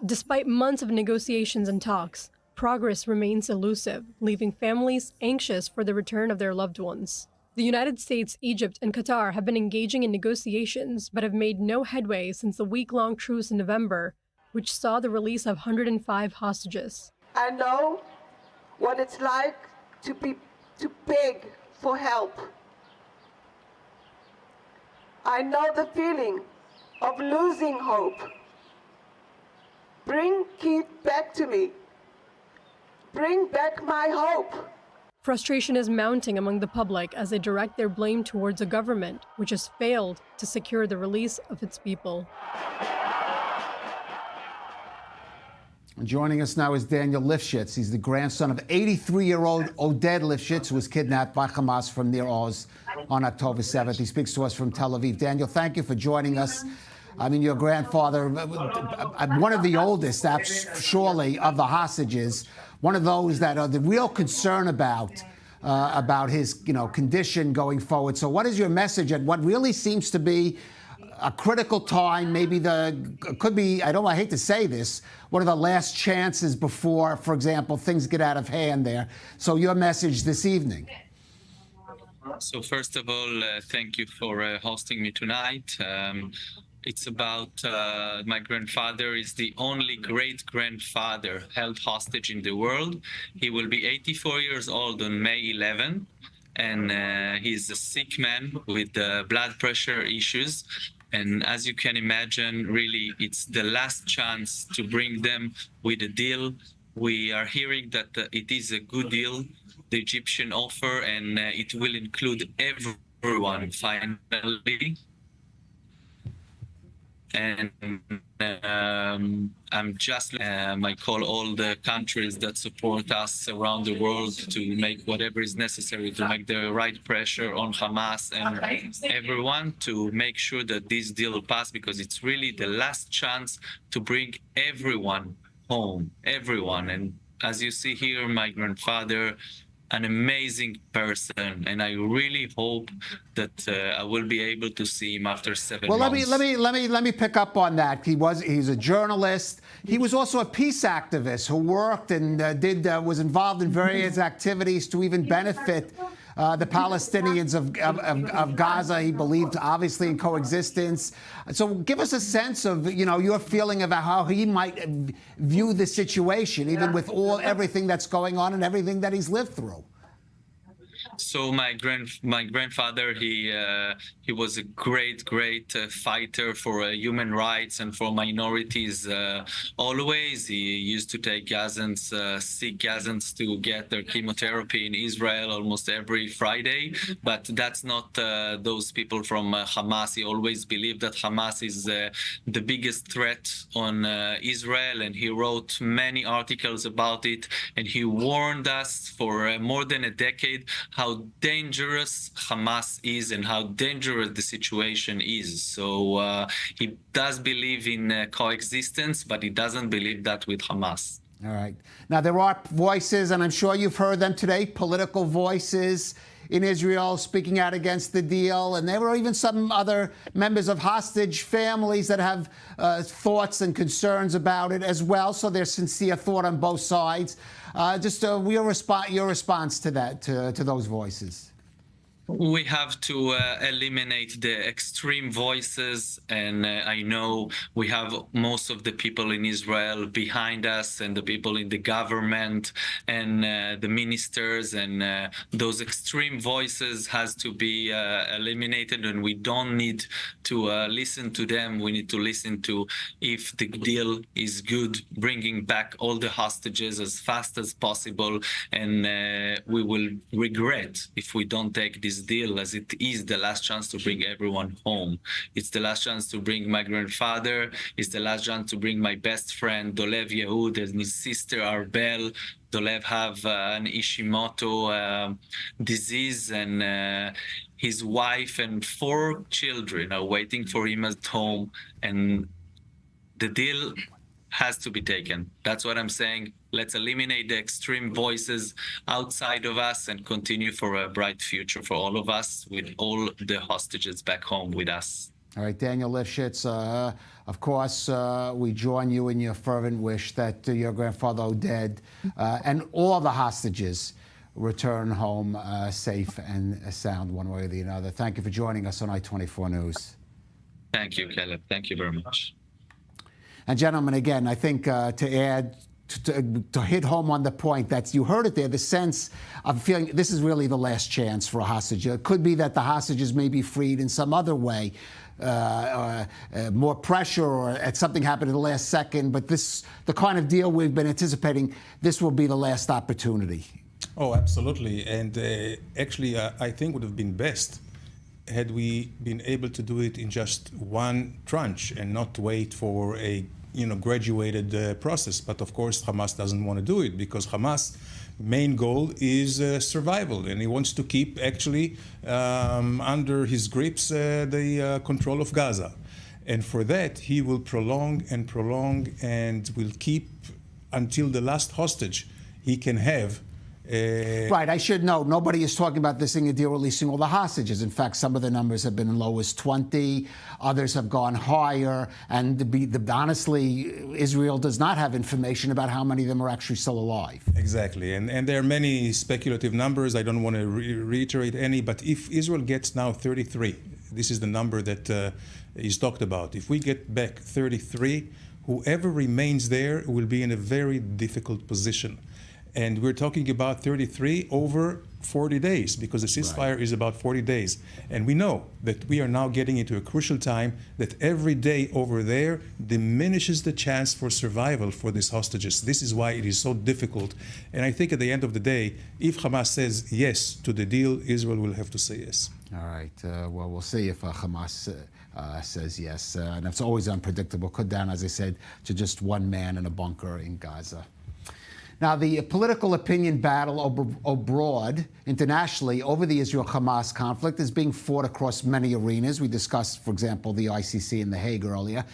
Despite months of negotiations and talks, progress remains elusive, leaving families anxious for the return of their loved ones. The United States, Egypt, and Qatar have been engaging in negotiations but have made no headway since the week-long truce in November, which saw the release of 105 hostages. I know what it's like to beg for help. I know the feeling of losing hope. Bring Keith back to me. Bring back my hope. Frustration is mounting among the public as they direct their blame towards a government which has failed to secure the release of its people. Joining us now is Daniel Lifshitz. He's the grandson of 83-year-old Oded Lifshitz, who was kidnapped by Hamas from Nir Oz on October 7th. He speaks to us from Tel Aviv. Daniel, thank you for joining us. I mean, your grandfather, one of the oldest, surely, of the hostages, one of those that are the real concern about his, condition going forward. So what is your message at what really seems to be a critical time, maybe could be, I hate to say this, one of the last chances before, for example, things get out of hand there. So your message this evening. So first of all, thank you for hosting me tonight. It's about my grandfather is the only great-grandfather held hostage in the world. He will be 84 years old on May 11, and he's a sick man with blood pressure issues. And as you can imagine, really, it's the last chance to bring them with a deal. We are hearing that it is a good deal, the Egyptian offer, and it will include everyone finally. And I call all the countries that support us around the world to make whatever is necessary to make the right pressure on Hamas and everyone to make sure that this deal pass, because it's really the last chance to bring everyone home, everyone. And as you see here, my grandfather, an amazing person, and I really hope that I will be able to see him after 7 months. Let me pick up on that. He's a journalist. He was also a peace activist who worked and was involved in various activities to even benefit the Palestinians of Gaza. He believed, obviously, in coexistence. So give us a sense of, your feeling about how he might view the situation, even with everything that's going on and everything that he's lived through. So my grandfather, he was a great fighter for human rights and for minorities. Always, he used to take Gazans, sick Gazans, to get their chemotherapy in Israel almost every Friday. But that's not those people from Hamas. He always believed that Hamas is the biggest threat on Israel, and he wrote many articles about it. And he warned us for more than a decade how how dangerous Hamas is and how dangerous the situation is. So he does believe in coexistence, but he doesn't believe that with Hamas. All right. Now, there are voices, and I'm sure you've heard them today, political voices in Israel speaking out against the deal. And there were even some other members of hostage families that have thoughts and concerns about it as well. So there's sincere thought on both sides. Your response to that, to those voices. We have to eliminate the extreme voices, and I know we have most of the people in Israel behind us and the people in the government and the ministers, and those extreme voices has to be eliminated, and we don't need to listen to them. We need to listen to if the deal is good, bringing back all the hostages as fast as possible, and we will regret if we don't take this deal, as it is the last chance to bring everyone home. It's the last chance to bring my grandfather. It's the last chance to bring my best friend Dolev Yehud and his sister Arbel. Dolev have an Ishimoto disease, and his wife and 4 children are waiting for him at home, and the deal has to be taken. That's what I'm saying. Let's eliminate the extreme voices outside of us and continue for a bright future for all of us, with all the hostages back home with us. All right, Daniel Lifshitz, of course, we join you in your fervent wish that your grandfather Oded and all the hostages return home safe and sound one way or the other. Thank you for joining us on I-24 News. Thank you, Caleb. Thank you very much. And gentlemen, again, I think to add, to hit home on the point that you heard it there, the sense of feeling this is really the last chance for a hostage. It could be that the hostages may be freed in some other way, more pressure, or at something happened at the last second. But this, the kind of deal we've been anticipating, this will be the last opportunity. Oh, absolutely. And actually, I think would have been best had we been able to do it in just one tranche and not wait for a graduated process. But of course, Hamas doesn't want to do it, because Hamas' main goal is survival, and he wants to keep actually under his grips the control of Gaza. And for that, he will prolong and prolong and will keep until the last hostage he can have. Right, I should note, nobody is talking about this thing, a deal releasing all the hostages. In fact, some of the numbers have been as low as 20, others have gone higher, and honestly, Israel does not have information about how many of them are actually still alive. Exactly, and there are many speculative numbers. I don't want to reiterate any, but if Israel gets now 33, this is the number that is talked about. If we get back 33, whoever remains there will be in a very difficult position. And we're talking about 33 over 40 days, because the ceasefire is about 40 days. And we know that we are now getting into a crucial time, that every day over there diminishes the chance for survival for these hostages. This is why it is so difficult. And I think at the end of the day, if Hamas says yes to the deal, Israel will have to say yes. All right. Well, we'll see if Hamas says yes. And it's always unpredictable. Cut down, as I said, to just one man in a bunker in Gaza. Now, the political opinion battle abroad, internationally, over the Israel-Hamas conflict is being fought across many arenas. We discussed, for example, the ICC in The Hague earlier.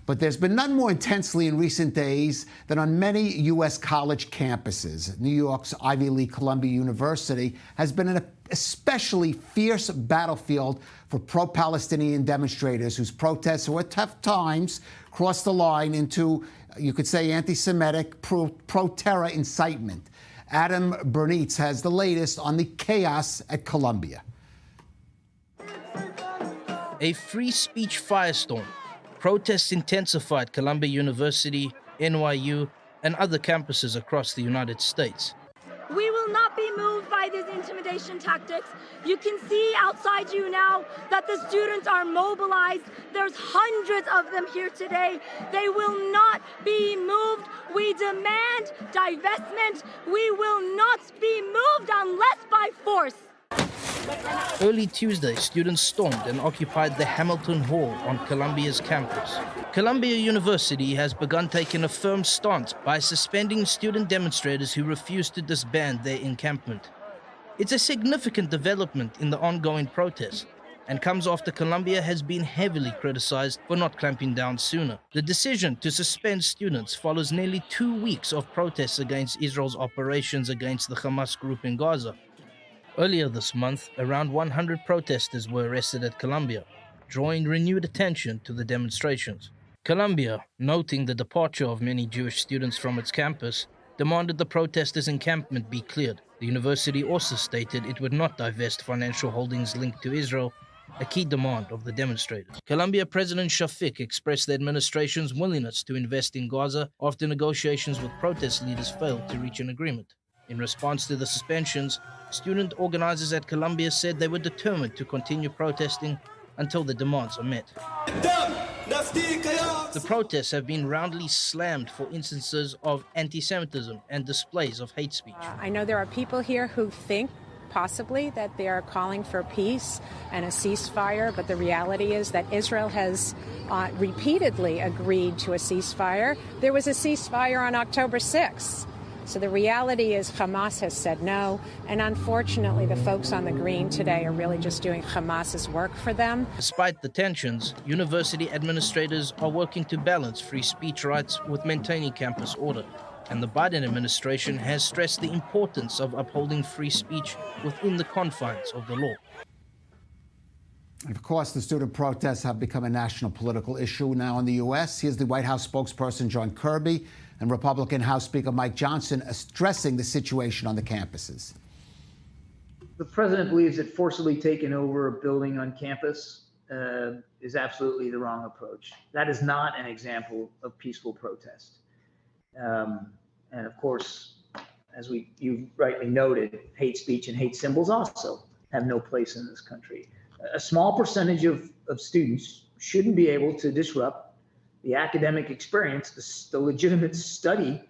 But there's been none more intensely in recent days than on many U.S. college campuses. New York's Ivy League Columbia University has been an especially fierce battlefield for pro-Palestinian demonstrators whose protests, who at tough times crossed the line into, you could say, anti-Semitic, pro-terror incitement. Adam Bernitz has the latest on the chaos at Columbia. A free speech firestorm. Protests intensified at Columbia University, NYU, and other campuses across the United States. We will not be moved by these intimidation tactics. You can see outside you now that the students are mobilized. There's hundreds of them here today. They will not be moved. We demand divestment. We will not be moved unless by force. Early Tuesday, students stormed and occupied the Hamilton Hall on Columbia's campus. Columbia University has begun taking a firm stance by suspending student demonstrators who refused to disband their encampment. It's a significant development in the ongoing protests and comes after Colombia has been heavily criticized for not clamping down sooner. The decision to suspend students follows nearly 2 weeks of protests against Israel's operations against the Hamas group in Gaza. Earlier this month, around 100 protesters were arrested at Colombia, drawing renewed attention to the demonstrations. Colombia, noting the departure of many Jewish students from its campus, demanded the protesters' encampment be cleared. The university also stated it would not divest financial holdings linked to Israel, a key demand of the demonstrators. Colombia President Shafiq expressed the administration's willingness to invest in Gaza after negotiations with protest leaders failed to reach an agreement. In response to the suspensions, student organizers at Colombia said they were determined to continue protesting until the demands are met. The protests have been roundly slammed for instances of anti-Semitism and displays of hate speech. I know there are people here who think possibly that they are calling for peace and a ceasefire, but the reality is that Israel has repeatedly agreed to a ceasefire. There was a ceasefire on October 6th. So the reality is Hamas has said no, and unfortunately the folks on the green today are really just doing Hamas's work for them. Despite the tensions, university administrators are working to balance free speech rights with maintaining campus order. And the Biden administration has stressed the importance of upholding free speech within the confines of the law. And of course, the student protests have become a national political issue now in the U.S. Here's the White House spokesperson John Kirby and Republican House Speaker Mike Johnson addressing the situation on the campuses. The president believes that forcibly taking over a building on campus is absolutely the wrong approach. That is not an example of peaceful protest. And of course, as you rightly noted, hate speech and hate symbols also have no place in this country. A small percentage of students shouldn't be able to disrupt the academic experience, the legitimate study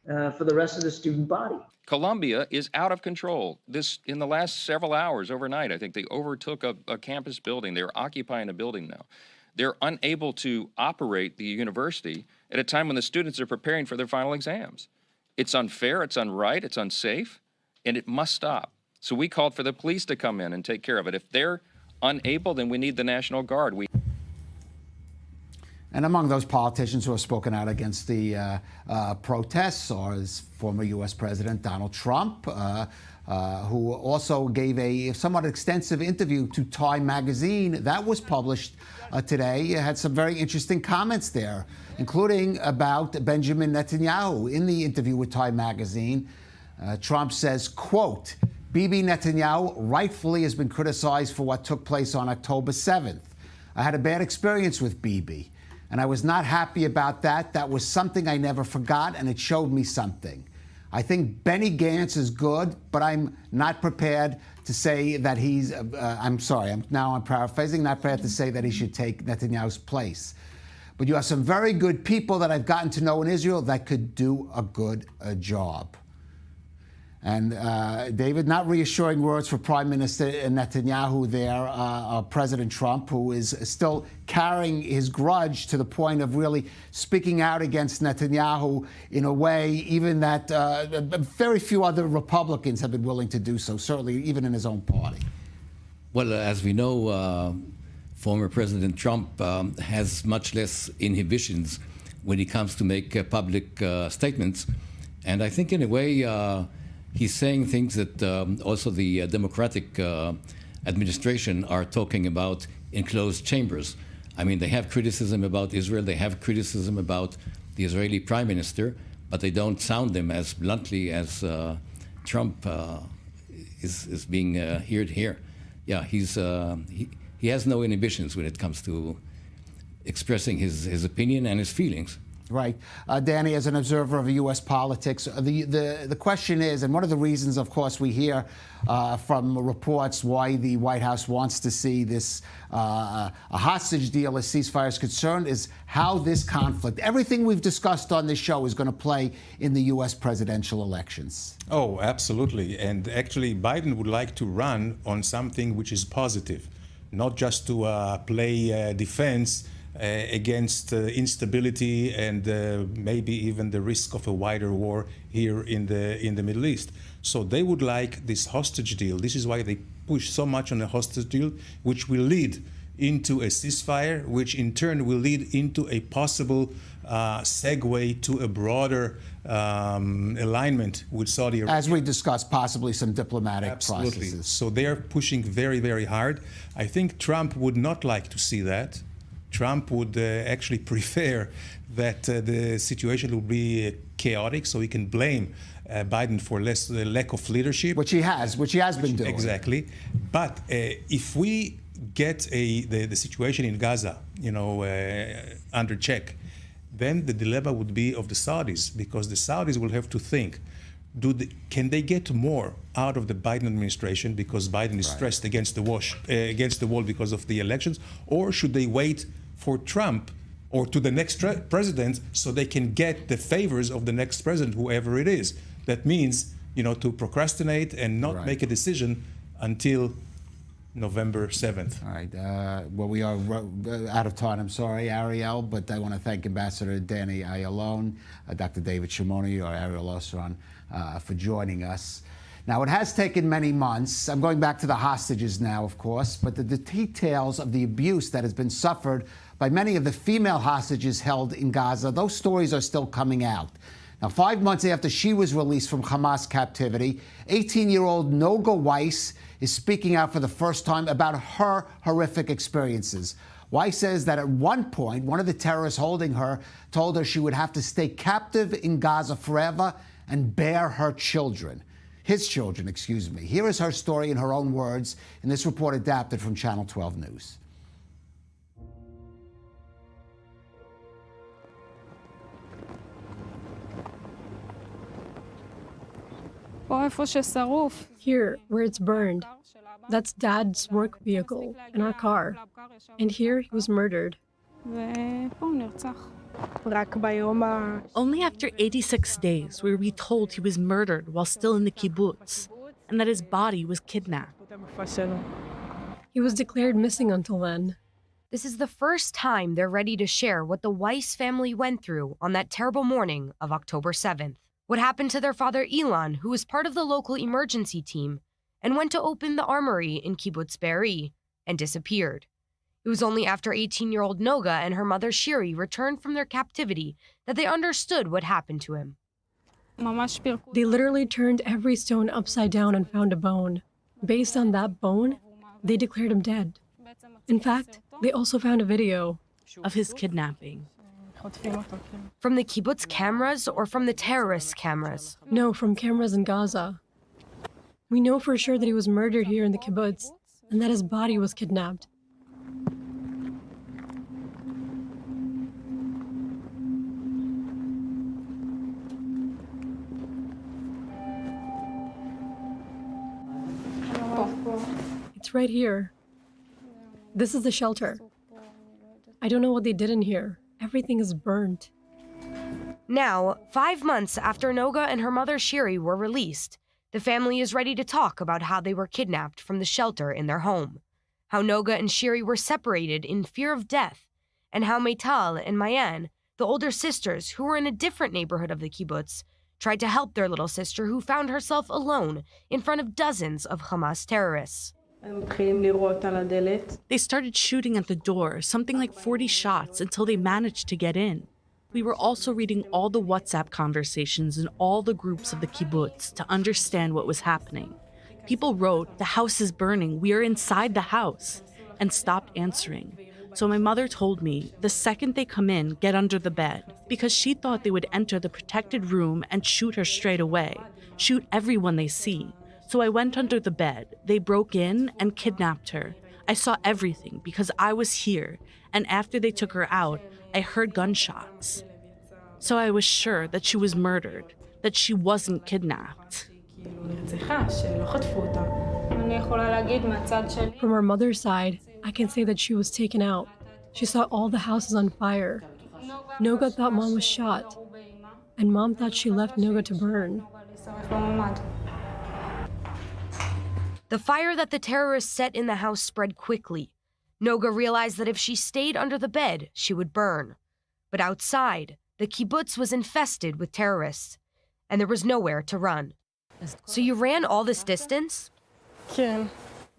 for the rest of the student body. Colombia is out of control. In the last several hours, overnight, I think they overtook a campus building. They're occupying a building now. They're unable to operate the university at a time when the students are preparing for their final exams. It's unfair, it's unright, it's unsafe, and it must stop. So we called for the police to come in and take care of it. If they're unable, then we need the National Guard. And among those politicians who have spoken out against the protests are former U.S. President Donald Trump, who also gave a somewhat extensive interview to Time magazine. That was published today. It had some very interesting comments there, including about Benjamin Netanyahu. In the interview with Time magazine, Trump says, quote, Bibi Netanyahu rightfully has been criticized for what took place on October 7th. I had a bad experience with Bibi, and I was not happy about that. That was something I never forgot, and it showed me something. I think Benny Gantz is good, but I'm not prepared to say that he's, I'm paraphrasing, not prepared to say that he should take Netanyahu's place. But you have some very good people that I've gotten to know in Israel that could do a good job. And David, not reassuring words for Prime Minister Netanyahu there, President Trump, who is still carrying his grudge to the point of really speaking out against Netanyahu in a way even that very few other Republicans have been willing to do so, certainly even in his own party. Well, as we know, former President Trump has much less inhibitions when he comes to make public statements. And I think in a way, he's saying things that also the Democratic administration are talking about in closed chambers. I mean, they have criticism about Israel, they have criticism about the Israeli prime minister, but they don't sound them as bluntly as Trump is being heard here. Yeah, he has no inhibitions when it comes to expressing his opinion and his feelings. Right. Danny, as an observer of U.S. politics, the question is, and one of the reasons, of course, we hear from reports why the White House wants to see this a hostage deal as ceasefire is concerned, is how this conflict, everything we've discussed on this show, is going to play in the U.S. presidential elections. Oh, absolutely. And actually, Biden would like to run on something which is positive, not just to play defense against instability and maybe even the risk of a wider war here in the Middle East. So they would like this hostage deal. This is why they push so much on a hostage deal, which will lead into a ceasefire, which in turn will lead into a possible segue to a broader alignment with Saudi Arabia. As we discussed, possibly some diplomatic processes. So they're pushing very, very hard. I think Trump would not like to see that. Trump would actually prefer that the situation will be chaotic, so he can blame Biden for lack of leadership. Which he has been doing. Exactly. But if we get the situation in Gaza, under check, then the dilemma would be of the Saudis, because the Saudis will have to think, can they get more out of the Biden administration because Biden is stressed against the wall because of the elections, or should they wait for Trump or to the next president so they can get the favors of the next president, whoever it is? That means, to procrastinate and not make a decision until November 7th. All right. Well, we are out of time. I'm sorry, Ariel, but I want to thank Ambassador Danny Ayalon, Dr. David Shimoni, or Ariel Osran for joining us. Now, it has taken many months. I'm going back to the hostages now, of course, but the details of the abuse that has been suffered by many of the female hostages held in Gaza, those stories are still coming out. Now, 5 months after she was released from Hamas captivity, 18-year-old Noga Weiss is speaking out for the first time about her horrific experiences. Weiss says that at one point, one of the terrorists holding her told her she would have to stay captive in Gaza forever and bear her children. His children, excuse me. Here is her story in her own words in this report adapted from Channel 12 News. Here, where it's burned, that's Dad's work vehicle in our car. And here he was murdered. Only after 86 days were we told he was murdered while still in the kibbutz, and that his body was kidnapped. He was declared missing until then. This is the first time they're ready to share what the Weiss family went through on that terrible morning of October 7th. What happened to their father Ilan, who was part of the local emergency team and went to open the armory in Kibbutz Be'eri and disappeared. It was only after 18-year-old Noga and her mother Shiri returned from their captivity that they understood what happened to him. They literally turned every stone upside down and found a bone. Based on that bone, they declared him dead. In fact, they also found a video of his kidnapping. From the kibbutz cameras or from the terrorists' cameras? No, from cameras in Gaza. We know for sure that he was murdered here in the kibbutz and that his body was kidnapped. It's right here. This is the shelter. I don't know what they did in here. Everything is burnt. Now, 5 months after Noga and her mother Shiri were released, the family is ready to talk about how they were kidnapped from the shelter in their home, how Noga and Shiri were separated in fear of death, and how Meital and Mayan, the older sisters who were in a different neighborhood of the kibbutz, tried to help their little sister who found herself alone in front of dozens of Hamas terrorists. They started shooting at the door, something like 40 shots, until they managed to get in. We were also reading all the WhatsApp conversations in all the groups of the kibbutz to understand what was happening. People wrote, "The house is burning, we are inside the house," and stopped answering. So my mother told me, the second they come in, get under the bed, because she thought they would enter the protected room and shoot her straight away, shoot everyone they see. So I went under the bed. They broke in and kidnapped her. I saw everything because I was here, and after they took her out, I heard gunshots. So I was sure that she was murdered, that she wasn't kidnapped. From our mother's side, I can say that she was taken out. She saw all the houses on fire. Noga thought Mom was shot, and Mom thought she left Noga to burn. The fire that the terrorists set in the house spread quickly. Noga realized that if she stayed under the bed, she would burn. But outside, the kibbutz was infested with terrorists, and there was nowhere to run. So you ran all this distance?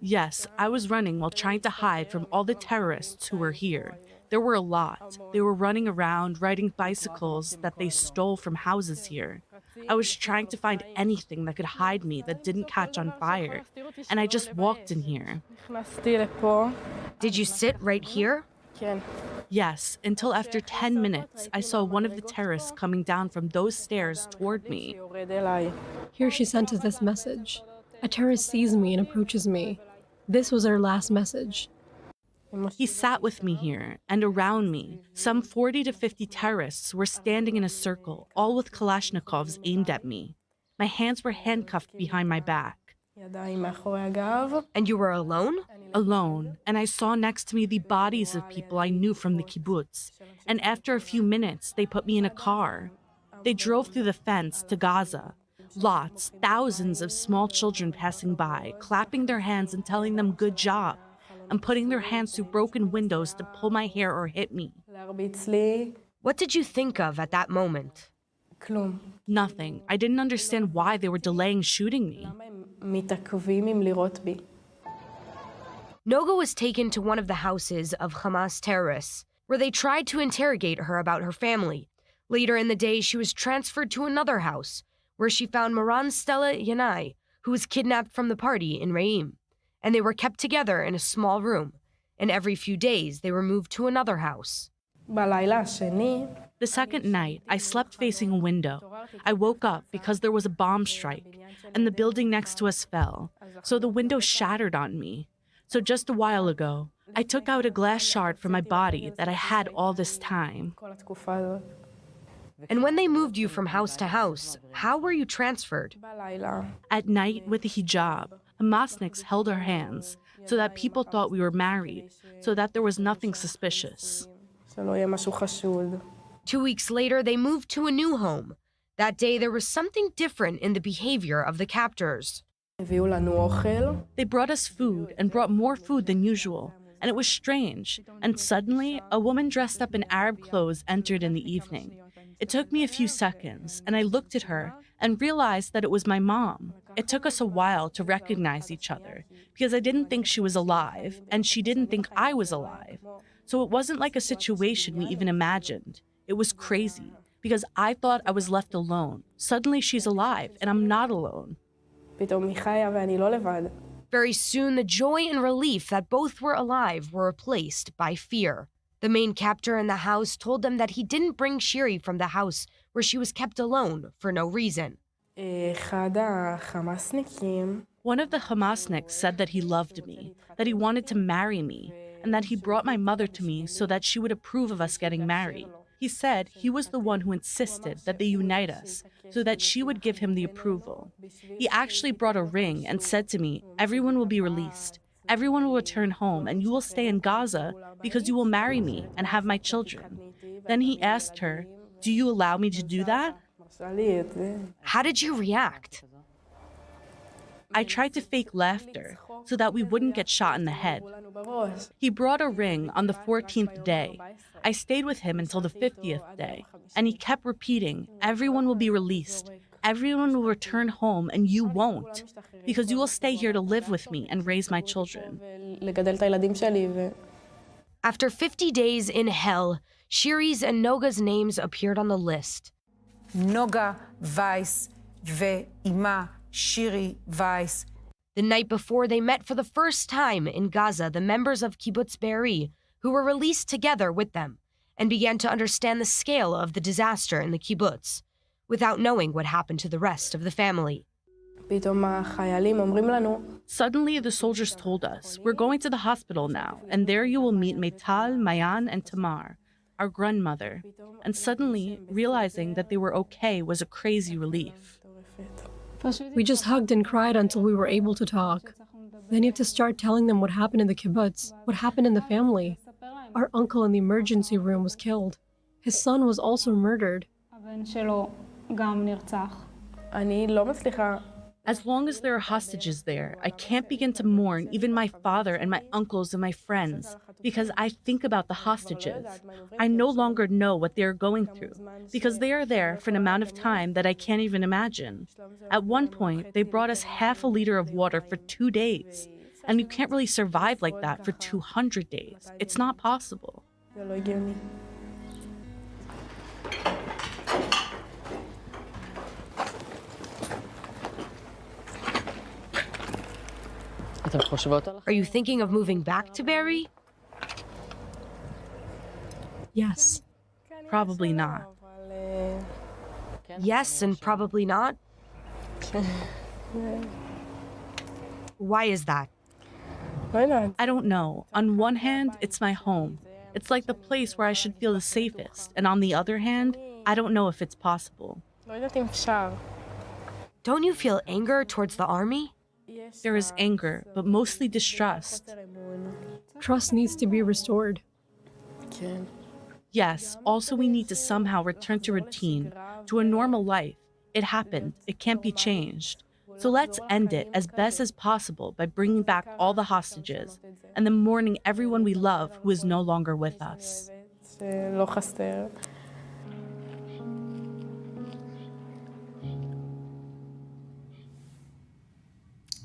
Yes, I was running while trying to hide from all the terrorists who were here. There were a lot. They were running around, riding bicycles that they stole from houses here. I was trying to find anything that could hide me that didn't catch on fire, and I just walked in here. Did you sit right here? Yes, until after 10 minutes, I saw one of the terrorists coming down from those stairs toward me. Here she sent us this message. A terrorist sees me and approaches me. This was her last message. He sat with me here, and around me, some 40 to 50 terrorists were standing in a circle, all with Kalashnikovs aimed at me. My hands were handcuffed behind my back. And you were alone? Alone, and I saw next to me the bodies of people I knew from the kibbutz. And after a few minutes, they put me in a car. They drove through the fence to Gaza. Lots, thousands of small children passing by, clapping their hands and telling them good job, and putting their hands through broken windows to pull my hair or hit me. What did you think of at that moment? Nothing. I didn't understand why they were delaying shooting me. Noga was taken to one of the houses of Hamas terrorists, where they tried to interrogate her about her family. Later in the day, she was transferred to another house, where she found Moran Stella Yanai, who was kidnapped from the party in Reim, and they were kept together in a small room, and every few days they were moved to another house. The second night, I slept facing a window. I woke up because there was a bomb strike, and the building next to us fell, so the window shattered on me. So just a while ago, I took out a glass shard from my body that I had all this time. And when they moved you from house to house, how were you transferred? At night with a hijab, Hamasniks held our hands so that people thought we were married, so that there was nothing suspicious. 2 weeks later, they moved to a new home. That day, there was something different in the behavior of the captors. They brought us food and brought more food than usual, and it was strange. And suddenly, a woman dressed up in Arab clothes entered in the evening. It took me a few seconds, and I looked at her and realized that it was my mom. It took us a while to recognize each other, because I didn't think she was alive, and she didn't think I was alive. So it wasn't like a situation we even imagined. It was crazy, because I thought I was left alone. Suddenly she's alive, and I'm not alone. Very soon, the joy and relief that both were alive were replaced by fear. The main captor in the house told them that he didn't bring Shiri from the house where she was kept alone for no reason. One of the Hamasniks said that he loved me, that he wanted to marry me, and that he brought my mother to me so that she would approve of us getting married. He said he was the one who insisted that they unite us so that she would give him the approval. He actually brought a ring and said to me, "Everyone will be released. Everyone will return home, and you will stay in Gaza because you will marry me and have my children." Then he asked her, "Do you allow me to do that?" How did you react? I tried to fake laughter so that we wouldn't get shot in the head. He brought a ring on the 14th day. I stayed with him until the 50th day, and he kept repeating, "Everyone will be released. Everyone will return home, and you won't, because you will stay here to live with me and raise my children." After 50 days in hell, Shiri's and Noga's names appeared on the list. Noga Weiss ve'ima Shiri Weiss. The night before, they met for the first time in Gaza the members of Kibbutz Be'eri, who were released together with them, and began to understand the scale of the disaster in the kibbutz, without knowing what happened to the rest of the family. Suddenly, the soldiers told us, "We're going to the hospital now, and there you will meet Meital, Mayan, and Tamar, our grandmother." And suddenly, realizing that they were okay was a crazy relief. We just hugged and cried until we were able to talk. Then you have to start telling them what happened in the kibbutz, what happened in the family. Our uncle in the emergency room was killed. His son was also murdered. As long as there are hostages there, I can't begin to mourn even my father and my uncles and my friends because I think about the hostages. I no longer know what they are going through because they are there for an amount of time that I can't even imagine. At one point, they brought us half a liter of water for 2 days, and you can't really survive like that for 200 days. It's not possible. Are you thinking of moving back to Be'eri? Yes. Probably not. Yes, and probably not. Why is that? I don't know. On one hand, it's my home. It's like the place where I should feel the safest. And on the other hand, I don't know if it's possible. Don't you feel anger towards the army? There is anger, but mostly distrust. Trust needs to be restored. Yes, also we need to somehow return to routine, to a normal life. It happened. It can't be changed. So let's end it as best as possible by bringing back all the hostages and then mourning everyone we love who is no longer with us.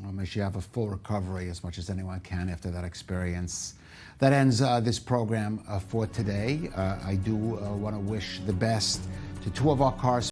Well, may she have a full recovery as much as anyone can after that experience. That ends this program for today. I do want to wish the best to two of our correspondents.